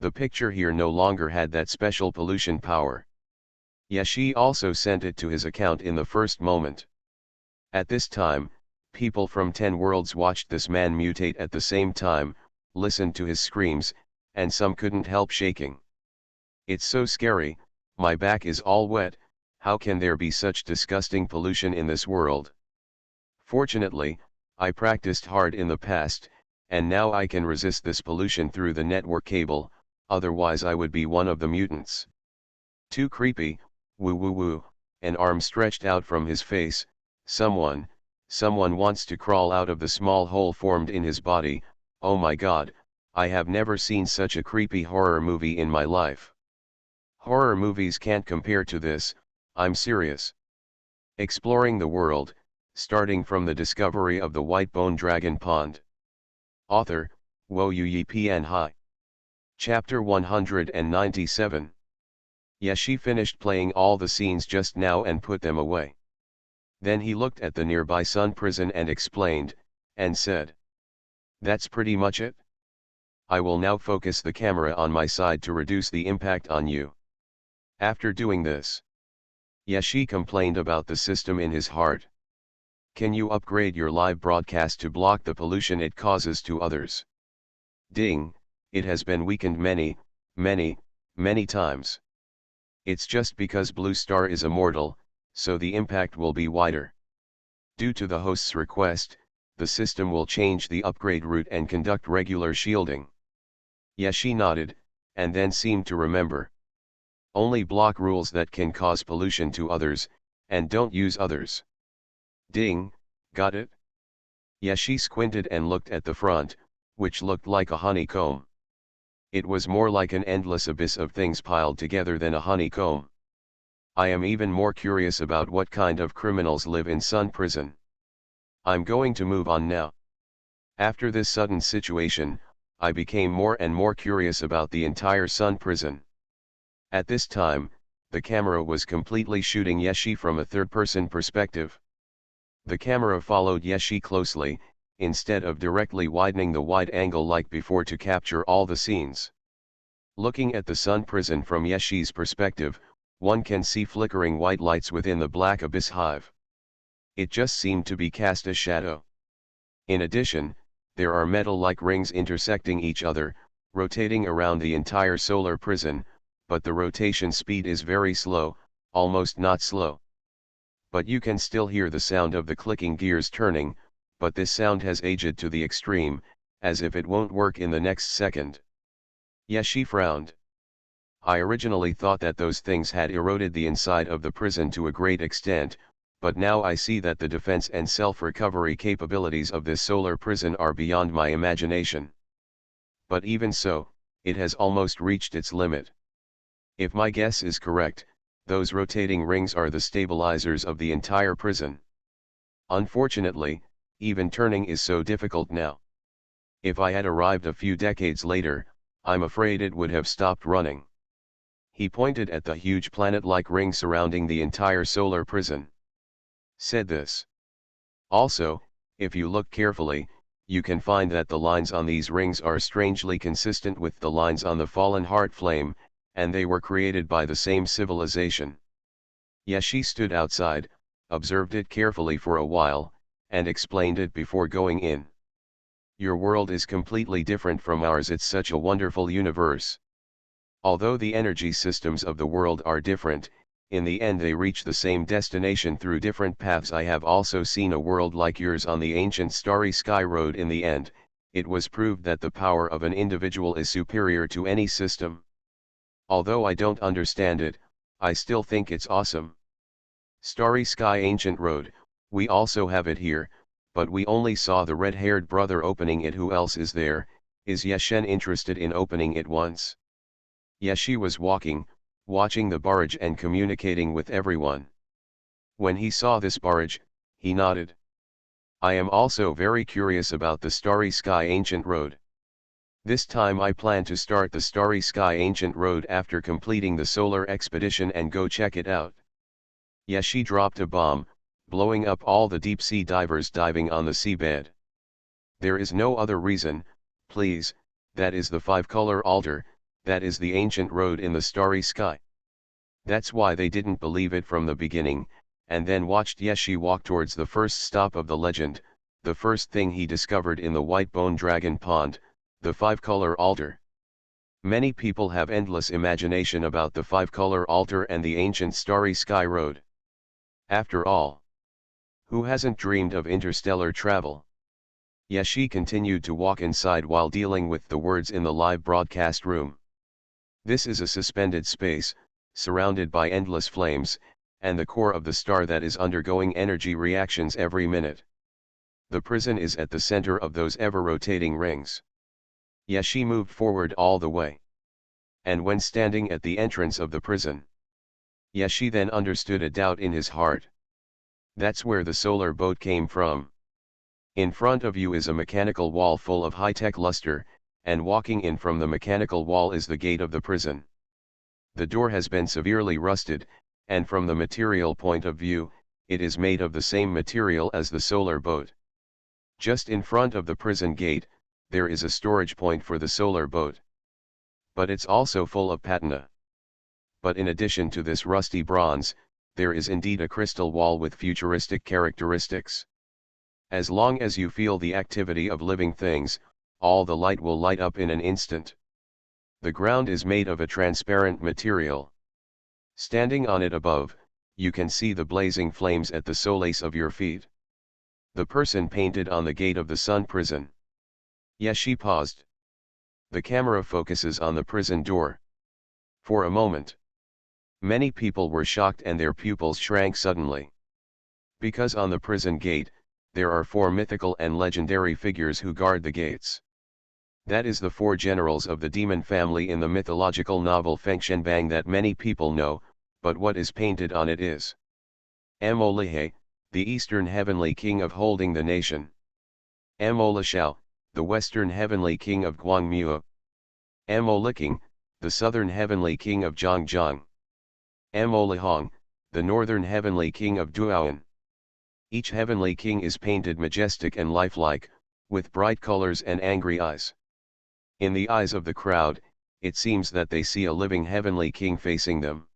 The picture here no longer had that special pollution power. Yeshi also sent it to his account in the first moment. At this time, people from 10 worlds watched this man mutate at the same time, listened to his screams, and some couldn't help shaking. It's so scary, my back is all wet, how can there be such disgusting pollution in this world? Fortunately, I practiced hard in the past, and now I can resist this pollution through the network cable, otherwise I would be one of the mutants. Too creepy, woo woo woo, an arm stretched out from his face, someone wants to crawl out of the small hole formed in his body, oh my god, I have never seen such a creepy horror movie in my life. Horror movies can't compare to this, I'm serious. Exploring the world, starting from the discovery of the white bone dragon pond. Author, Wo Yu Pian Hai. Chapter 197. Yeshi finished playing all the scenes just now and put them away. Then he looked at the nearby sun prison and explained, and said, "That's pretty much it. I will now focus the camera on my side to reduce the impact on you." After doing this, Yeshi complained about the system in his heart. "Can you upgrade your live broadcast to block the pollution it causes to others?" Ding, it has been weakened many times. It's just because Blue Star is immortal, so the impact will be wider. Due to the host's request, the system will change the upgrade route and conduct regular shielding. Yeshi nodded, and then seemed to remember. Only block rules that can cause pollution to others, and don't use others. Ding, got it? Yeshi squinted and looked at the front, which looked like a honeycomb. It was more like an endless abyss of things piled together than a honeycomb. I am even more curious about what kind of criminals live in Sun Prison. I'm going to move on now. After this sudden situation, I became more and more curious about the entire Sun Prison. At this time, the camera was completely shooting Yeshi from a third-person perspective. The camera followed Yeshi closely, instead of directly widening the wide angle like before to capture all the scenes. Looking at the Sun Prison from Yeshi's perspective, one can see flickering white lights within the black abyss hive. It just seemed to be cast a shadow. In addition, there are metal-like rings intersecting each other, rotating around the entire solar prison, but the rotation speed is very slow, almost not slow. But you can still hear the sound of the clicking gears turning, but this sound has aged to the extreme, as if it won't work in the next second. Yeshi frowned. I originally thought that those things had eroded the inside of the prison to a great extent, but now I see that the defense and self-recovery capabilities of this solar prison are beyond my imagination. But even so, it has almost reached its limit. If my guess is correct, those rotating rings are the stabilizers of the entire prison. Unfortunately, even turning is so difficult now. If I had arrived a few decades later, I'm afraid it would have stopped running. He pointed at the huge planet-like ring surrounding the entire solar prison. Said this. Also, if you look carefully, you can find that the lines on these rings are strangely consistent with the lines on the fallen heart flame, and they were created by the same civilization. Yeshi stood outside, observed it carefully for a while, and explained it before going in. Your world is completely different from ours. It's such a wonderful universe. Although the energy systems of the world are different, in the end they reach the same destination through different paths. I have also seen a world like yours on the ancient Starry Sky Road. In the end, it was proved that the power of an individual is superior to any system. Although I don't understand it, I still think it's awesome. Starry Sky Ancient Road, we also have it here, but we only saw the red-haired brother opening it. Who else is there? Is Yeshen interested in opening it once? Yeshi was walking, watching the barrage and communicating with everyone. When he saw this barrage, he nodded. I am also very curious about the Starry Sky Ancient Road. This time I plan to start the Starry Sky Ancient Road after completing the solar expedition and go check it out. Yeshi dropped a bomb, blowing up all the deep-sea divers diving on the seabed. There is no other reason, please, that is the five-color altar, that is the ancient road in the starry sky. That's why they didn't believe it from the beginning, and then watched Yeshi walk towards the first stop of the legend, the first thing he discovered in the white bone dragon pond, the five-color altar. Many people have endless imagination about the five-color altar and the ancient starry sky road. After all, who hasn't dreamed of interstellar travel? Yeshi continued to walk inside while dealing with the words in the live broadcast room. This is a suspended space, surrounded by endless flames, and the core of the star that is undergoing energy reactions every minute. The prison is at the center of those ever-rotating rings. Yeshi moved forward all the way. And when standing at the entrance of the prison, Yeshi then understood a doubt in his heart. That's where the solar boat came from. In front of you is a mechanical wall full of high-tech luster, and walking in from the mechanical wall is the gate of the prison. The door has been severely rusted, and from the material point of view, it is made of the same material as the solar boat. Just in front of the prison gate, there is a storage point for the solar boat. But it's also full of patina. But in addition to this rusty bronze, there is indeed a crystal wall with futuristic characteristics. As long as you feel the activity of living things, all the light will light up in an instant. The ground is made of a transparent material. Standing on it above, you can see the blazing flames at the soles of your feet. The person painted on the gate of the sun prison. Yeshi paused. The camera focuses on the prison door. For a moment, many people were shocked and their pupils shrank suddenly. Because on the prison gate, there are 4 mythical and legendary figures who guard the gates. That is the 4 generals of the demon family in the mythological novel Fengshenbang that many people know, but what is painted on it is Mo-Lihe, the eastern heavenly king of holding the nation. Mo-Lishao, the western heavenly king of Guangmu. Mo-Liking, the southern heavenly king of Zhangjiang. Mo-Lihong, the northern heavenly king of Duoan. Each heavenly king is painted majestic and lifelike, with bright colors and angry eyes. In the eyes of the crowd, it seems that they see a living heavenly king facing them.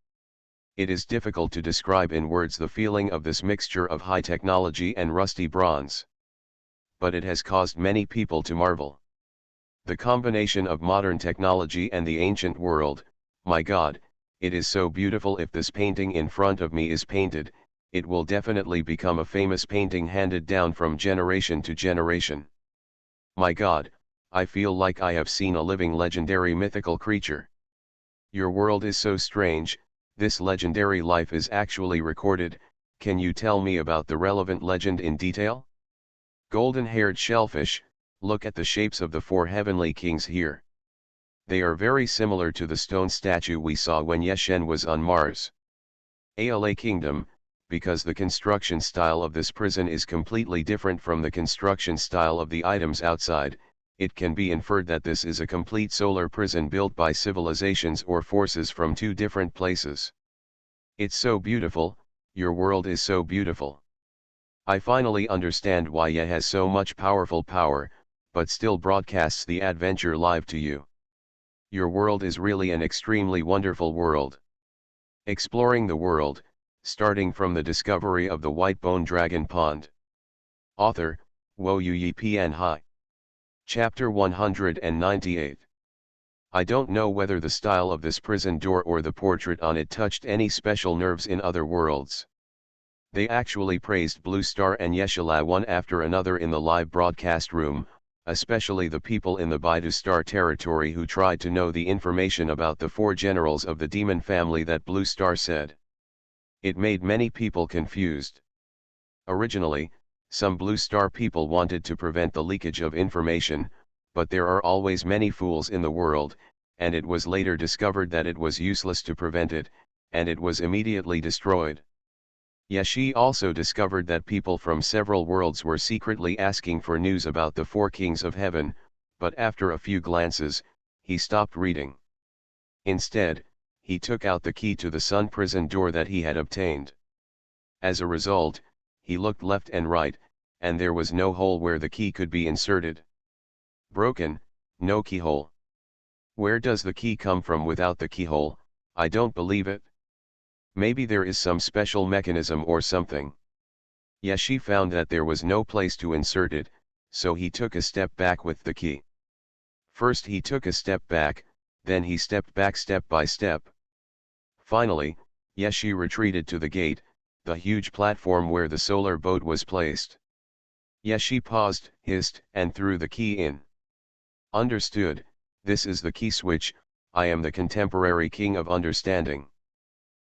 It is difficult to describe in words the feeling of this mixture of high technology and rusty bronze. But it has caused many people to marvel. The combination of modern technology and the ancient world, my God, it is so beautiful. If this painting in front of me is painted, it will definitely become a famous painting handed down from generation to generation. My God, I feel like I have seen a living legendary mythical creature. Your world is so strange, this legendary life is actually recorded. Can you tell me about the relevant legend in detail? Golden-haired shellfish, look at the shapes of the 4 heavenly kings here. They are very similar to the stone statue we saw when Yeshen was on Mars. Ala Kingdom, because the construction style of this prison is completely different from the construction style of the items outside, it can be inferred that this is a complete solar prison built by civilizations or forces from 2 different places. It's so beautiful, your world is so beautiful. I finally understand why Ye has so much powerful power, but still broadcasts the adventure live to you. Your world is really an extremely wonderful world. Exploring the world, starting from the discovery of the white bone dragon pond. Author, Wo Yu Yi Pian Hai. Chapter 198. I don't know whether the style of this prison door or the portrait on it touched any special nerves in other worlds. They actually praised Blue Star and Yeshala one after another in the live broadcast room, especially the people in the Baidu Star territory who tried to know the information about the 4 generals of the demon family that Blue Star said. It made many people confused. Originally, some Blue Star people wanted to prevent the leakage of information, but there are always many fools in the world, and it was later discovered that it was useless to prevent it, and it was immediately destroyed. Yashi also discovered that people from several worlds were secretly asking for news about the 4 kings of heaven, but after a few glances, he stopped reading. Instead, he took out the key to the sun prison door that he had obtained. As a result, he looked left and right, and there was no hole where the key could be inserted. Broken, no keyhole. Where does the key come from without the keyhole? I don't believe it. Maybe there is some special mechanism or something. Yashi found that there was no place to insert it, so he took a step back with the key. First he took a step back, then he stepped back step by step. Finally, Yashi retreated to the gate, the huge platform where the solar boat was placed. Yashi paused, hissed, and threw the key in. Understood, this is the key switch, I am the contemporary king of understanding.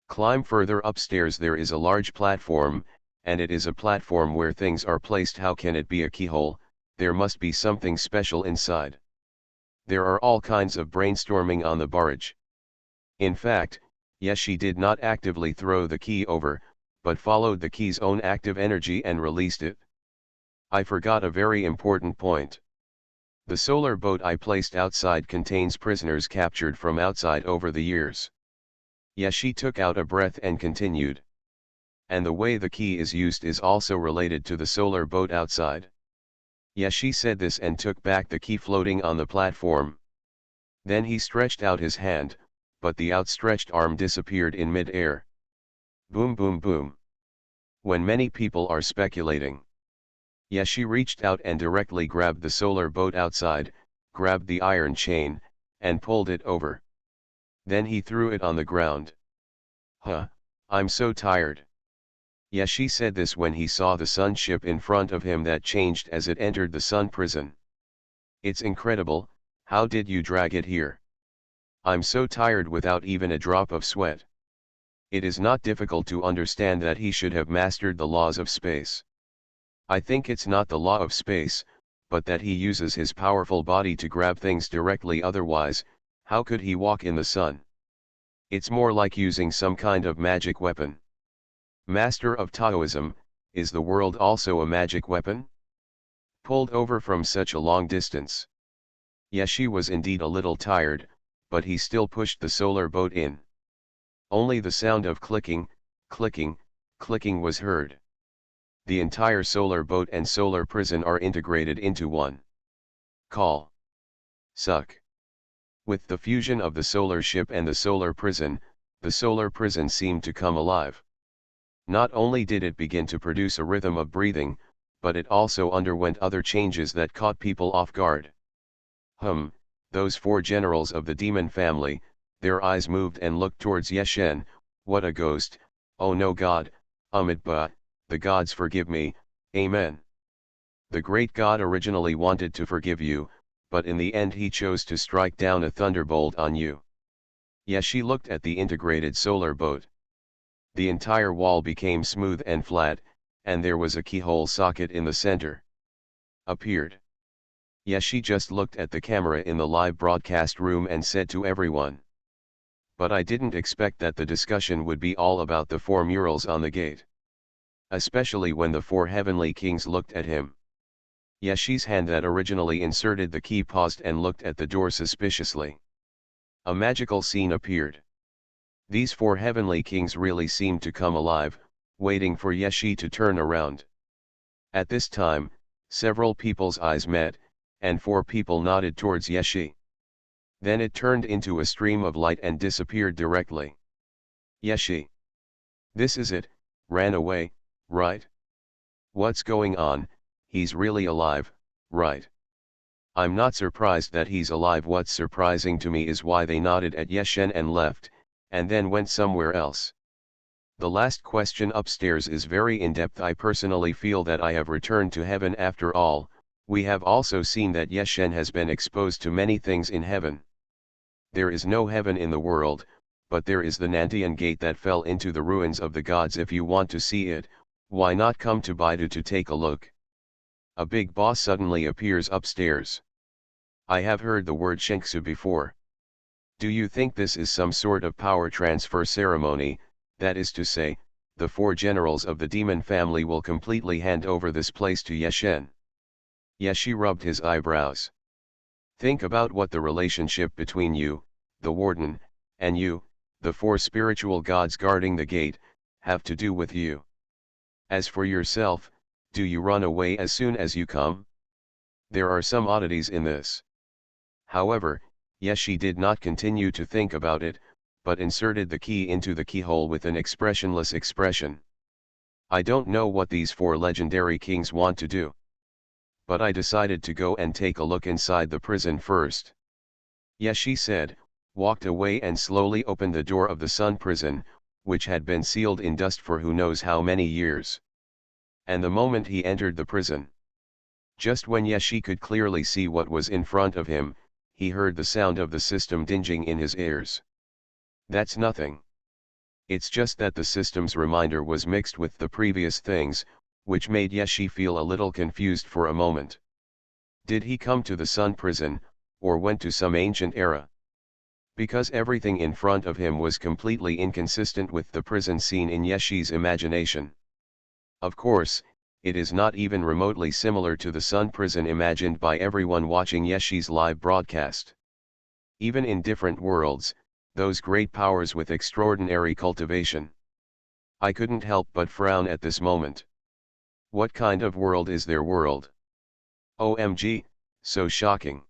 Climb further upstairs, there is a large platform, and it is a platform where things are placed. How can it be a keyhole? There must be something special inside. There are all kinds of brainstorming on the barrage. In fact, Yashi did not actively throw the key over, but followed the key's own active energy and released it. I forgot a very important point. The solar boat I placed outside contains prisoners captured from outside over the years. Yashi took out a breath and continued. And the way the key is used is also related to the solar boat outside. Yashi said this and took back the key floating on the platform. Then he stretched out his hand, but the outstretched arm disappeared in mid-air. Boom boom boom. When many people are speculating. Yashi reached out and directly grabbed the solar boat outside, grabbed the iron chain, and pulled it over. Then he threw it on the ground. Huh, I'm so tired. Yashi said this when he saw the sun ship in front of him that changed as it entered the sun prison. It's incredible, how did you drag it here? I'm so tired without even a drop of sweat. It is not difficult to understand that he should have mastered the laws of space. I think it's not the law of space, but that he uses his powerful body to grab things directly, otherwise, how could he walk in the sun? It's more like using some kind of magic weapon. Master of Taoism, is the world also a magic weapon? Pulled over from such a long distance. Yashi was indeed a little tired, but he still pushed the solar boat in. Only the sound of clicking, clicking, clicking was heard. The entire solar boat and solar prison are integrated into one. Call. Suck. With the fusion of the solar ship and the solar prison seemed to come alive. Not only did it begin to produce a rhythm of breathing, but it also underwent other changes that caught people off guard. Those 4 generals of the demon family, their eyes moved and looked towards Yeshen. What a ghost, oh no God, Amitabha, the gods forgive me, Amen. The great God originally wanted to forgive you, but in the end he chose to strike down a thunderbolt on you. Yashi looked at the integrated solar boat. The entire wall became smooth and flat, and there was a keyhole socket in the center. Appeared. Yashi just looked at the camera in the live broadcast room and said to everyone. But I didn't expect that the discussion would be all about the 4 murals on the gate. Especially when the 4 heavenly kings looked at him. Yashi's hand that originally inserted the key paused and looked at the door suspiciously. A magical scene appeared. These 4 heavenly kings really seemed to come alive, waiting for Yashi to turn around. At this time, several people's eyes met, and 4 people nodded towards Yashi. Then it turned into a stream of light and disappeared directly. Yashi. This is it, ran away, right? What's going on? He's really alive, right? I'm not surprised that he's alive. What's surprising to me is why they nodded at Yeshen and left, and then went somewhere else. The last question upstairs is very in-depth. I personally feel that I have returned to heaven after all. We have also seen that Yeshen has been exposed to many things in heaven. There is no heaven in the world, but there is the Nantian gate that fell into the ruins of the gods. If you want to see it, why not come to Baidu to take a look? A big boss suddenly appears upstairs. I have heard the word Shenksu before. Do you think this is some sort of power transfer ceremony? That is to say, the 4 generals of the demon family will completely hand over this place to Yeshen. Yeshi rubbed his eyebrows. Think about what the relationship between you, the warden, and you, the 4 spiritual gods guarding the gate, have to do with you. As for yourself, do you run away as soon as you come? There are some oddities in this. However, Yeshi did not continue to think about it, but inserted the key into the keyhole with an expressionless expression. I don't know what these 4 legendary kings want to do, but I decided to go and take a look inside the prison first. Yeshi said, walked away and slowly opened the door of the Sun prison, which had been sealed in dust for who knows how many years. And the moment he entered the prison, just when Yeshi could clearly see what was in front of him, he heard the sound of the system dinging in his ears. That's nothing. It's just that the system's reminder was mixed with the previous things, which made Yeshi feel a little confused for a moment. Did he come to the Sun prison, or went to some ancient era? Because everything in front of him was completely inconsistent with the prison scene in Yeshi's imagination. Of course, it is not even remotely similar to the Sun prison imagined by everyone watching Yeshi's live broadcast. Even in different worlds, those great powers with extraordinary cultivation. I couldn't help but frown at this moment. What kind of world is their world? OMG, so shocking.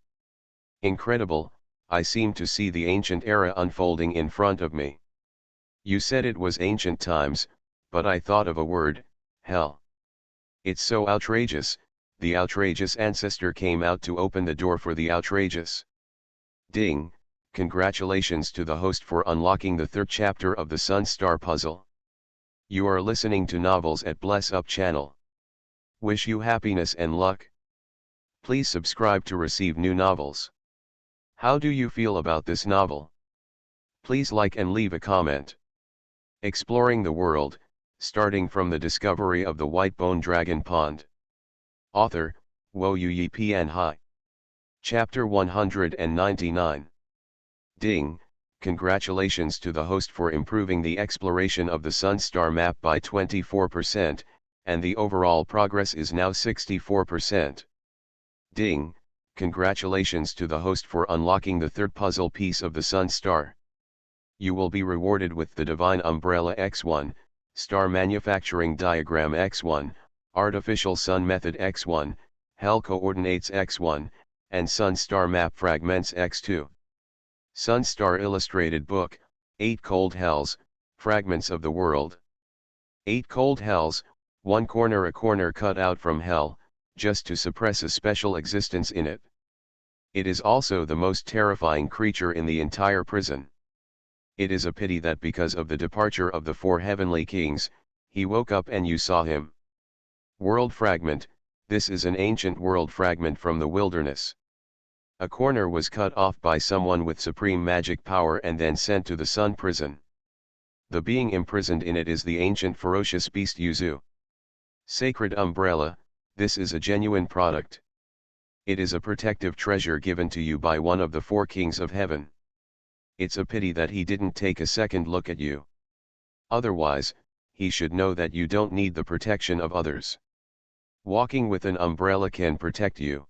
Incredible, I seem to see the ancient era unfolding in front of me. You said it was ancient times, but I thought of a word, hell. It's so outrageous. The outrageous ancestor came out to open the door for the outrageous. Ding, congratulations to the host for unlocking the 3rd chapter of the Sun Star puzzle. You are listening to Novels at Bless Up channel. Wish you happiness and luck. Please subscribe to receive new novels. How do you feel about this novel? Please like and leave a comment. Exploring the world, starting from the discovery of the white bone dragon pond. Author, Xuanhuan Pian Hai. Chapter 199. Ding, congratulations to the host for improving the exploration of the Sun Star map by 24%, and the overall progress is now 64%. Ding, congratulations to the host for unlocking the 3rd puzzle piece of the Sun Star. You will be rewarded with the Divine Umbrella X1, Star Manufacturing Diagram X1, Artificial Sun Method X1, Hell Coordinates X1, and Sun Star Map Fragments X2. Sun Star Illustrated Book, 8 Cold Hells, Fragments of the World. 8 cold hells, one corner a corner cut out from hell, just to suppress a special existence in it. It is also the most terrifying creature in the entire prison. It is a pity that because of the departure of the 4 heavenly kings, he woke up and you saw him. World Fragment, this is an ancient world fragment from the wilderness. A corner was cut off by someone with supreme magic power and then sent to the Sun prison. The being imprisoned in it is the ancient ferocious beast Yuzu. Sacred Umbrella, this is a genuine product. It is a protective treasure given to you by one of the 4 kings of heaven. It's a pity that he didn't take a second look at you. Otherwise, he should know that you don't need the protection of others. Walking with an umbrella can protect you.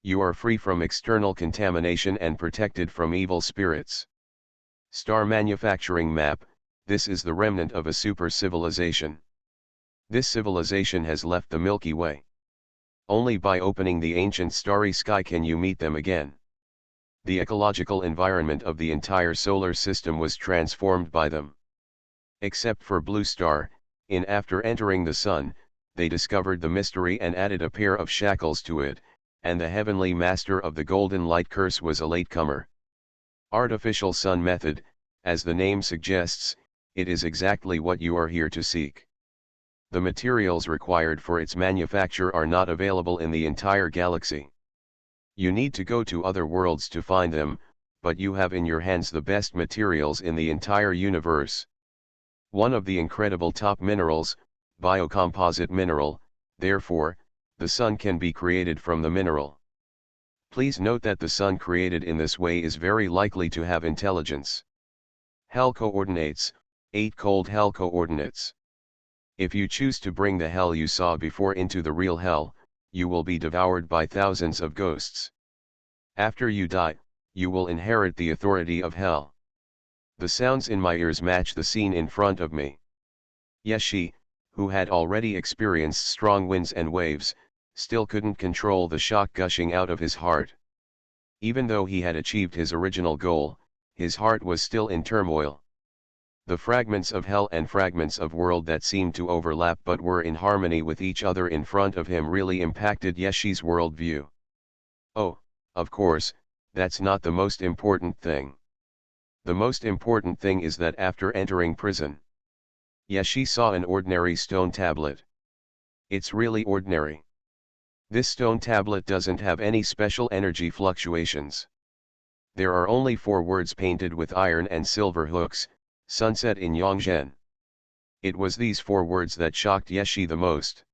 You are free from external contamination and protected from evil spirits. Star Manufacturing Map, this is the remnant of a super civilization. This civilization has left the Milky Way. Only by opening the ancient starry sky can you meet them again. The ecological environment of the entire solar system was transformed by them. Except for Blue Star, after entering the Sun, they discovered the mystery and added a pair of shackles to it, and the heavenly master of the golden light curse was a latecomer. Artificial sun method, as the name suggests, it is exactly what you are here to seek. The materials required for its manufacture are not available in the entire galaxy. You need to go to other worlds to find them, but you have in your hands the best materials in the entire universe. One of the incredible top minerals, biocomposite mineral, therefore, the sun can be created from the mineral. Please note that the sun created in this way is very likely to have intelligence. Hell coordinates, 8 cold hell coordinates. If you choose to bring the hell you saw before into the real hell, you will be devoured by thousands of ghosts. After you die, you will inherit the authority of hell. The sounds in my ears match the scene in front of me. Yeshi, who had already experienced strong winds and waves, still couldn't control the shock gushing out of his heart. Even though he had achieved his original goal, his heart was still in turmoil. The fragments of hell and fragments of world that seemed to overlap but were in harmony with each other in front of him really impacted Yeshi's worldview. Oh, of course, that's not the most important thing. The most important thing is that after entering prison, Yeshi saw an ordinary stone tablet. It's really ordinary. This stone tablet doesn't have any special energy fluctuations. There are only 4 words painted with iron and silver hooks, sunset in Yongzhen. It was these 4 words that shocked Yeshi the most.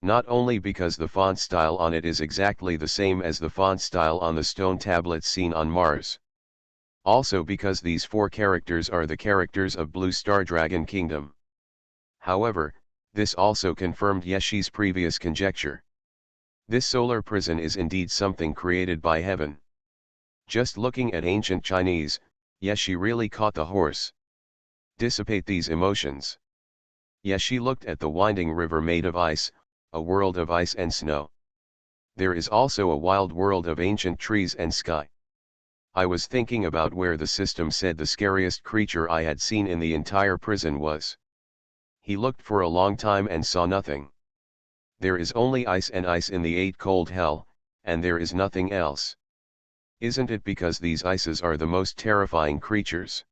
Not only because the font style on it is exactly the same as the font style on the stone tablets seen on Mars. Also because these 4 characters are the characters of Blue Star Dragon Kingdom. However, this also confirmed Yeshi's previous conjecture. This solar prison is indeed something created by heaven. Just looking at ancient Chinese, Yeshi really caught the horse. Dissipate these emotions. Yeshi looked at the winding river made of ice, a world of ice and snow. There is also a wild world of ancient trees and sky. I was thinking about where the system said the scariest creature I had seen in the entire prison was. He looked for a long time and saw nothing. There is only ice and ice in the 8 cold hell, and there is nothing else. Isn't it because these ices are the most terrifying creatures?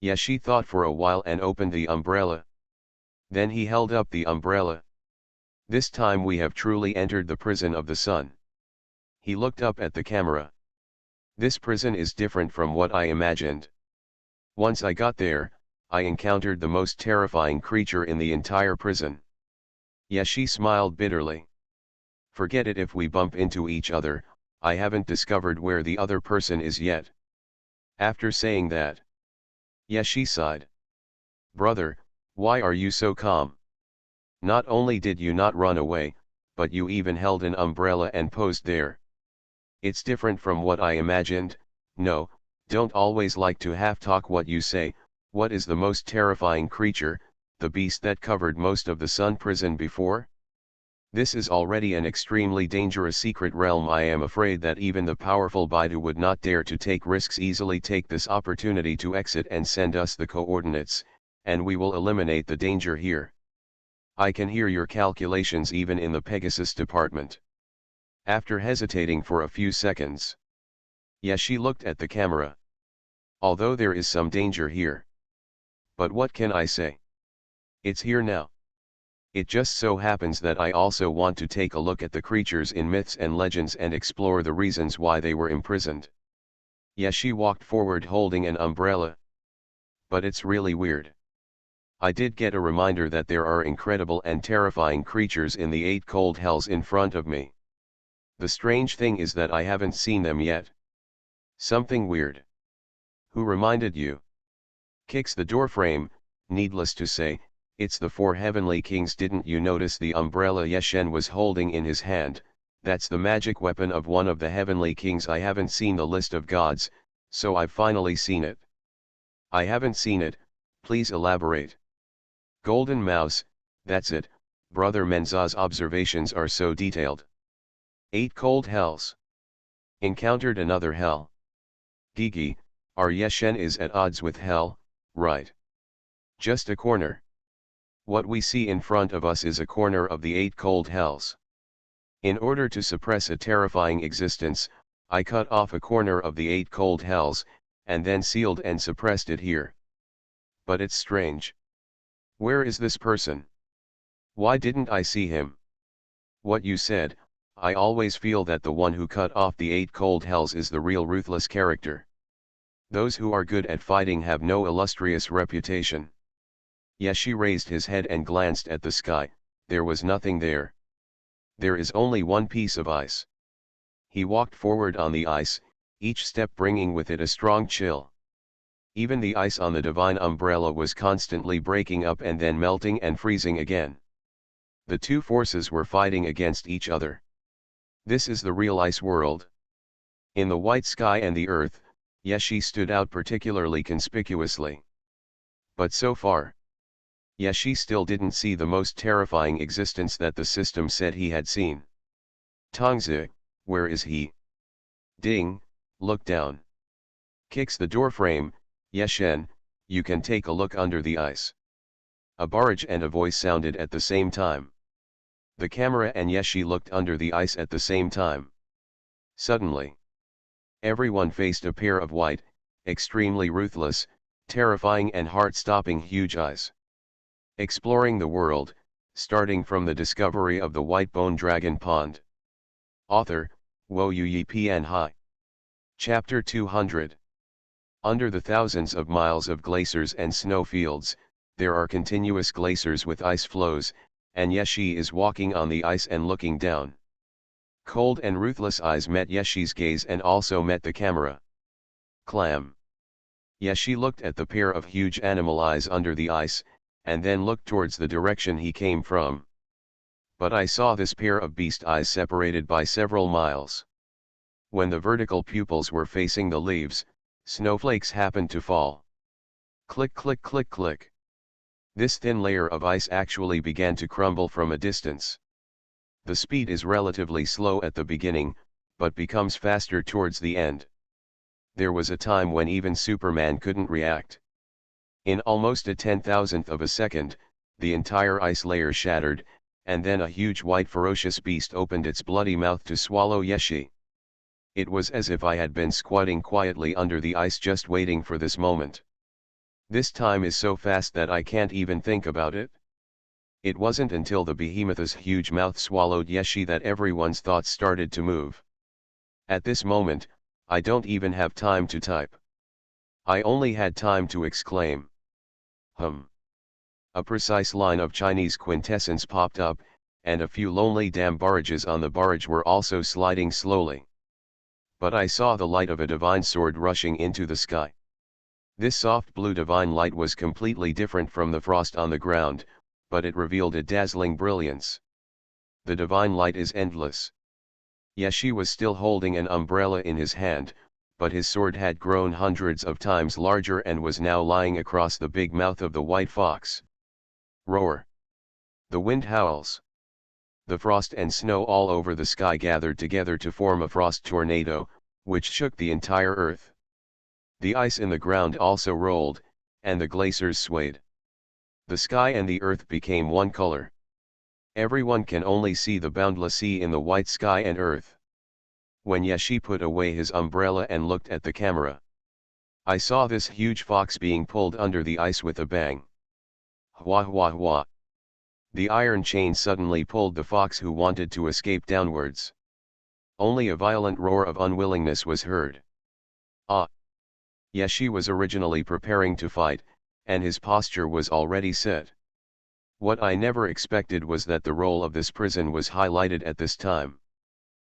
Yeshi thought for a while and opened the umbrella. Then he held up the umbrella. This time we have truly entered the prison of the sun. He looked up at the camera. This prison is different from what I imagined. Once I got there, I encountered the most terrifying creature in the entire prison. Yeshi smiled bitterly. Forget it if we bump into each other, I haven't discovered where the other person is yet. After saying that, Yeshi sighed. Brother, why are you so calm? Not only did you not run away, but you even held an umbrella and posed there. It's different from what I imagined. No, don't always like to half-talk what you say. What is the most terrifying creature, the beast that covered most of the sun prison before? This is already an extremely dangerous secret realm. I am afraid that even the powerful Baidu would not dare to take risks. Easily take this opportunity to exit and send us the coordinates, and we will eliminate the danger here. I can hear your calculations even in the Pegasus department. After hesitating for a few seconds, Yeshi looked at the camera. Although there is some danger here. But what can I say? It's here now. It just so happens that I also want to take a look at the creatures in myths and legends and explore the reasons why they were imprisoned. Yeshi walked forward holding an umbrella. But it's really weird. I did get a reminder that there are incredible and terrifying creatures in the 8 cold hells in front of me. The strange thing is that I haven't seen them yet. Something weird. Who reminded you? Kicks the doorframe. Needless to say, it's the 4 heavenly kings. Didn't you notice the umbrella Yeshen was holding in his hand? That's the magic weapon of one of the heavenly kings. I haven't seen the list of gods, so I've finally seen it. I haven't seen it, please elaborate. Golden Mouse, that's it, Brother Menza's observations are so detailed. 8 cold hells. Encountered another hell. Gigi, our Yeshen is at odds with hell, right? Just a corner. What we see in front of us is a corner of the 8 cold hells. In order to suppress a terrifying existence, I cut off a corner of the 8 cold hells, and then sealed and suppressed it here. But it's strange. Where is this person? Why didn't I see him? What you said, I always feel that the one who cut off the 8 cold hells is the real ruthless character. Those who are good at fighting have no illustrious reputation. Yeshi raised his head and glanced at the sky. There was nothing there. There is only one piece of ice. He walked forward on the ice, each step bringing with it a strong chill. Even the ice on the divine umbrella was constantly breaking up and then melting and freezing again. The two forces were fighting against each other. This is the real ice world. In the white sky and the earth, Yeshi stood out particularly conspicuously. But so far, Yeshi still didn't see the most terrifying existence that the system said he had seen. Tongzi, where is he? Ding, look down. Kicks the doorframe. Yeshen, you can take a look under the ice. A barrage and a voice sounded at the same time. The camera and Yeshi looked under the ice at the same time. Suddenly, everyone faced a pair of white, extremely ruthless, terrifying and heart-stopping huge eyes. Exploring the world, starting from the discovery of the white bone dragon pond. Author, Wo Yi Pian Hai. Chapter 200. Under the thousands of miles of glaciers and snowfields, there are continuous glaciers with ice flows, and Yeshi is walking on the ice and looking down. Cold and ruthless eyes met Yeshi's gaze and also met the camera. Clam. Yeshi looked at the pair of huge animal eyes under the ice, and then looked towards the direction he came from. But I saw this pair of beast eyes separated by several miles. When the vertical pupils were facing the leaves, snowflakes happened to fall. Click click click click. This thin layer of ice actually began to crumble from a distance. The speed is relatively slow at the beginning, but becomes faster towards the end. There was a time when even Superman couldn't react. In almost a 10,000th of a second, the entire ice layer shattered, and then a huge white ferocious beast opened its bloody mouth to swallow Yeshi. It was as if I had been squatting quietly under the ice just waiting for this moment. This time is so fast that I can't even think about it. It wasn't until the behemoth's huge mouth swallowed Yeshi that everyone's thoughts started to move. At this moment, I don't even have time to type. I only had time to exclaim. A precise line of Chinese quintessence popped up, and a few lonely dam barrages on the barrage were also sliding slowly. But I saw the light of a divine sword rushing into the sky. This soft blue divine light was completely different from the frost on the ground, but it revealed a dazzling brilliance. The divine light is endless. Yeshi was still holding an umbrella in his hand, but his sword had grown hundreds of times larger and was now lying across the big mouth of the white fox. Roar. The wind howls. The frost and snow all over the sky gathered together to form a frost tornado, which shook the entire earth. The ice in the ground also rolled, and the glaciers swayed. The sky and the earth became one color. Everyone can only see the boundless sea in the white sky and earth. When Yeshi put away his umbrella and looked at the camera, I saw this huge fox being pulled under the ice with a bang. Hua hua hua. The iron chain suddenly pulled the fox who wanted to escape downwards. Only a violent roar of unwillingness was heard. Ah! Yeshi was originally preparing to fight, and his posture was already set. What I never expected was that the role of this prison was highlighted at this time.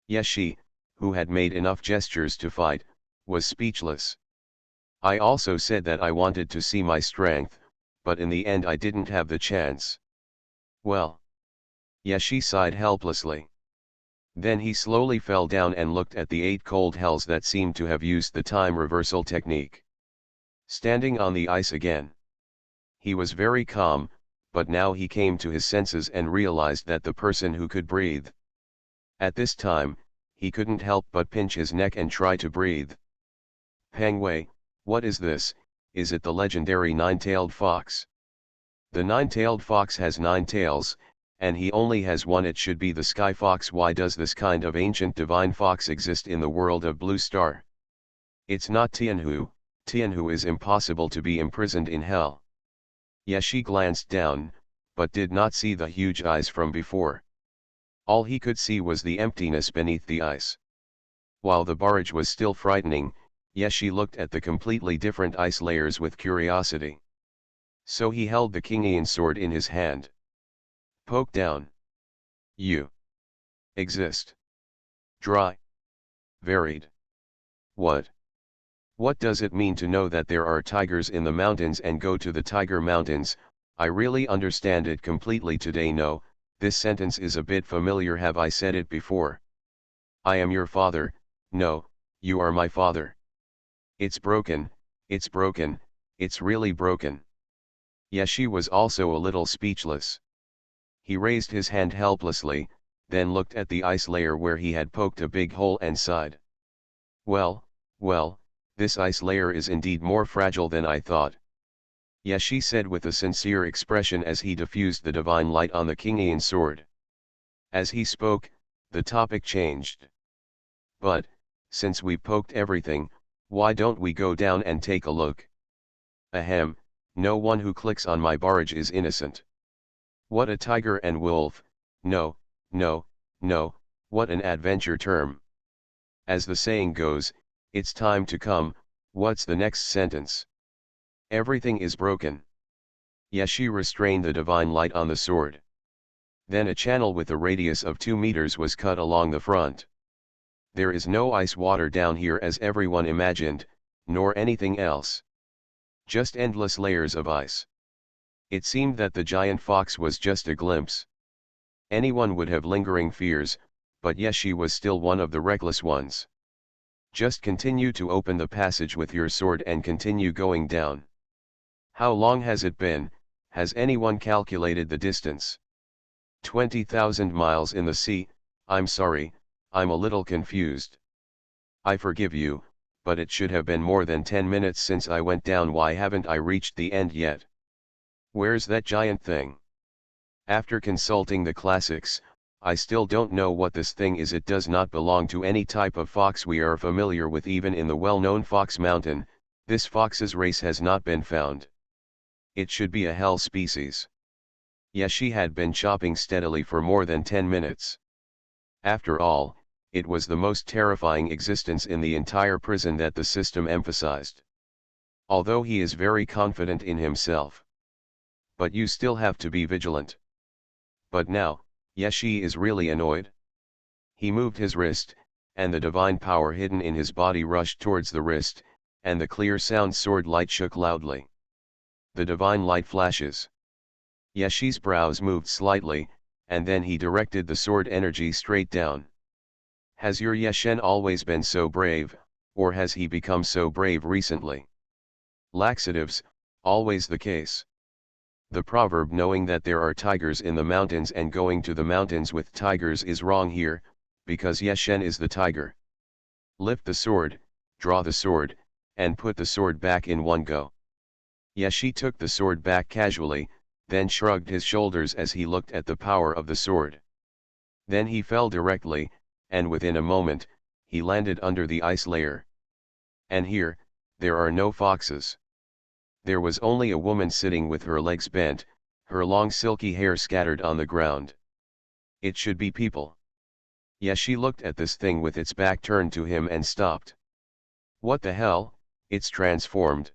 Yeshi, who had made enough gestures to fight, was speechless. I also said that I wanted to see my strength, but in the end I didn't have the chance. Well. Yeshi sighed helplessly. Then he slowly fell down and looked at the 8 cold hells that seemed to have used the time reversal technique. Standing on the ice again. He was very calm, but now he came to his senses and realized that the person who could breathe. At this time, he couldn't help but pinch his neck and try to breathe. Pang Wei, what is this? Is it the legendary nine-tailed fox? The nine-tailed fox has 9 tails, and he only has one. It should be the sky fox. Why does this kind of ancient divine fox exist in the world of Blue Star? It's not Tianhu. Tianhu is impossible to be imprisoned in hell. Yeshi glanced down, but did not see the huge eyes from before. All he could see was the emptiness beneath the ice. While the barrage was still frightening, Yeshi looked at the completely different ice layers with curiosity. So he held the Kingian sword in his hand. Poke down. You exist. Dry. Varied. What? What does it mean to know that there are tigers in the mountains and go to the Tiger Mountains? I really understand it completely today. No, this sentence is a bit familiar. Have I said it before? I am your father. No, you are my father. It's broken, it's broken, it's really broken. Yeshi was also a little speechless. He raised his hand helplessly, then looked at the ice layer where he had poked a big hole and sighed. Well, this ice layer is indeed more fragile than I thought. Yeshi said with a sincere expression as he diffused the divine light on the Kingian sword. As he spoke, the topic changed. But, since we poked everything, why don't we go down and take a look? Ahem, no one who clicks on my barrage is innocent. What a tiger and wolf, no, what an adventure term. As the saying goes, it's time to come. What's the next sentence? Everything is broken. Yeshi restrained the divine light on the sword. Then a channel with a radius of 2 meters was cut along the front. There is no ice water down here as everyone imagined, nor anything else. Just endless layers of ice. It seemed that the giant fox was just a glimpse. Anyone would have lingering fears, but Yeshi was still one of the reckless ones. Just continue to open the passage with your sword and continue going down. How long has it been? Has anyone calculated the distance? 20,000 miles in the sea. I'm sorry, I'm a little confused. I forgive you, but it should have been more than 10 minutes since I went down. Why haven't I reached the end yet? Where's that giant thing? After consulting the classics, I still don't know what this thing is. It does not belong to any type of fox we are familiar with. Even in the well-known Fox Mountain, this fox's race has not been found. It should be a hell species. Yeshi had been chopping steadily for more than 10 minutes. After all, it was the most terrifying existence in the entire prison that the system emphasized. Although he is very confident in himself. But you still have to be vigilant. But now, Yeshi is really annoyed. He moved his wrist, and the divine power hidden in his body rushed towards the wrist, and the clear sound sword light shook loudly. The divine light flashes. Yeshi's brows moved slightly, and then he directed the sword energy straight down. Has your Yeshen always been so brave, or has he become so brave recently? Laxatives, always the case. The proverb knowing that there are tigers in the mountains and going to the mountains with tigers is wrong here, because Yeshen is the tiger. Lift the sword, draw the sword, and put the sword back in one go. Yeshi took the sword back casually, then shrugged his shoulders as he looked at the power of the sword. Then he fell directly, and within a moment, he landed under the ice layer. And here, there are no foxes. There was only a woman sitting with her legs bent, her long silky hair scattered on the ground. It should be people. Yeshi looked at this thing with its back turned to him and stopped. What the hell, it's transformed.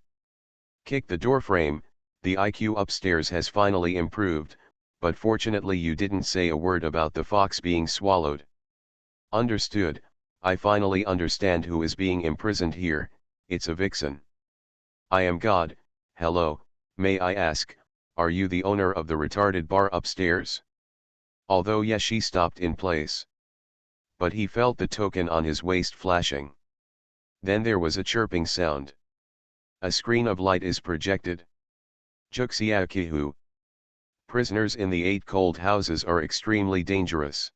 Kick the doorframe. The IQ upstairs has finally improved, but fortunately you didn't say a word about the fox being swallowed. Understood, I finally understand who is being imprisoned here, it's a vixen. I am God. Hello, may I ask, are you the owner of the retarded bar upstairs? Although Yeshi stopped in place. But he felt the token on his waist flashing. Then there was a chirping sound. A screen of light is projected. Juxiakihu. Prisoners in the 8 cold houses are extremely dangerous.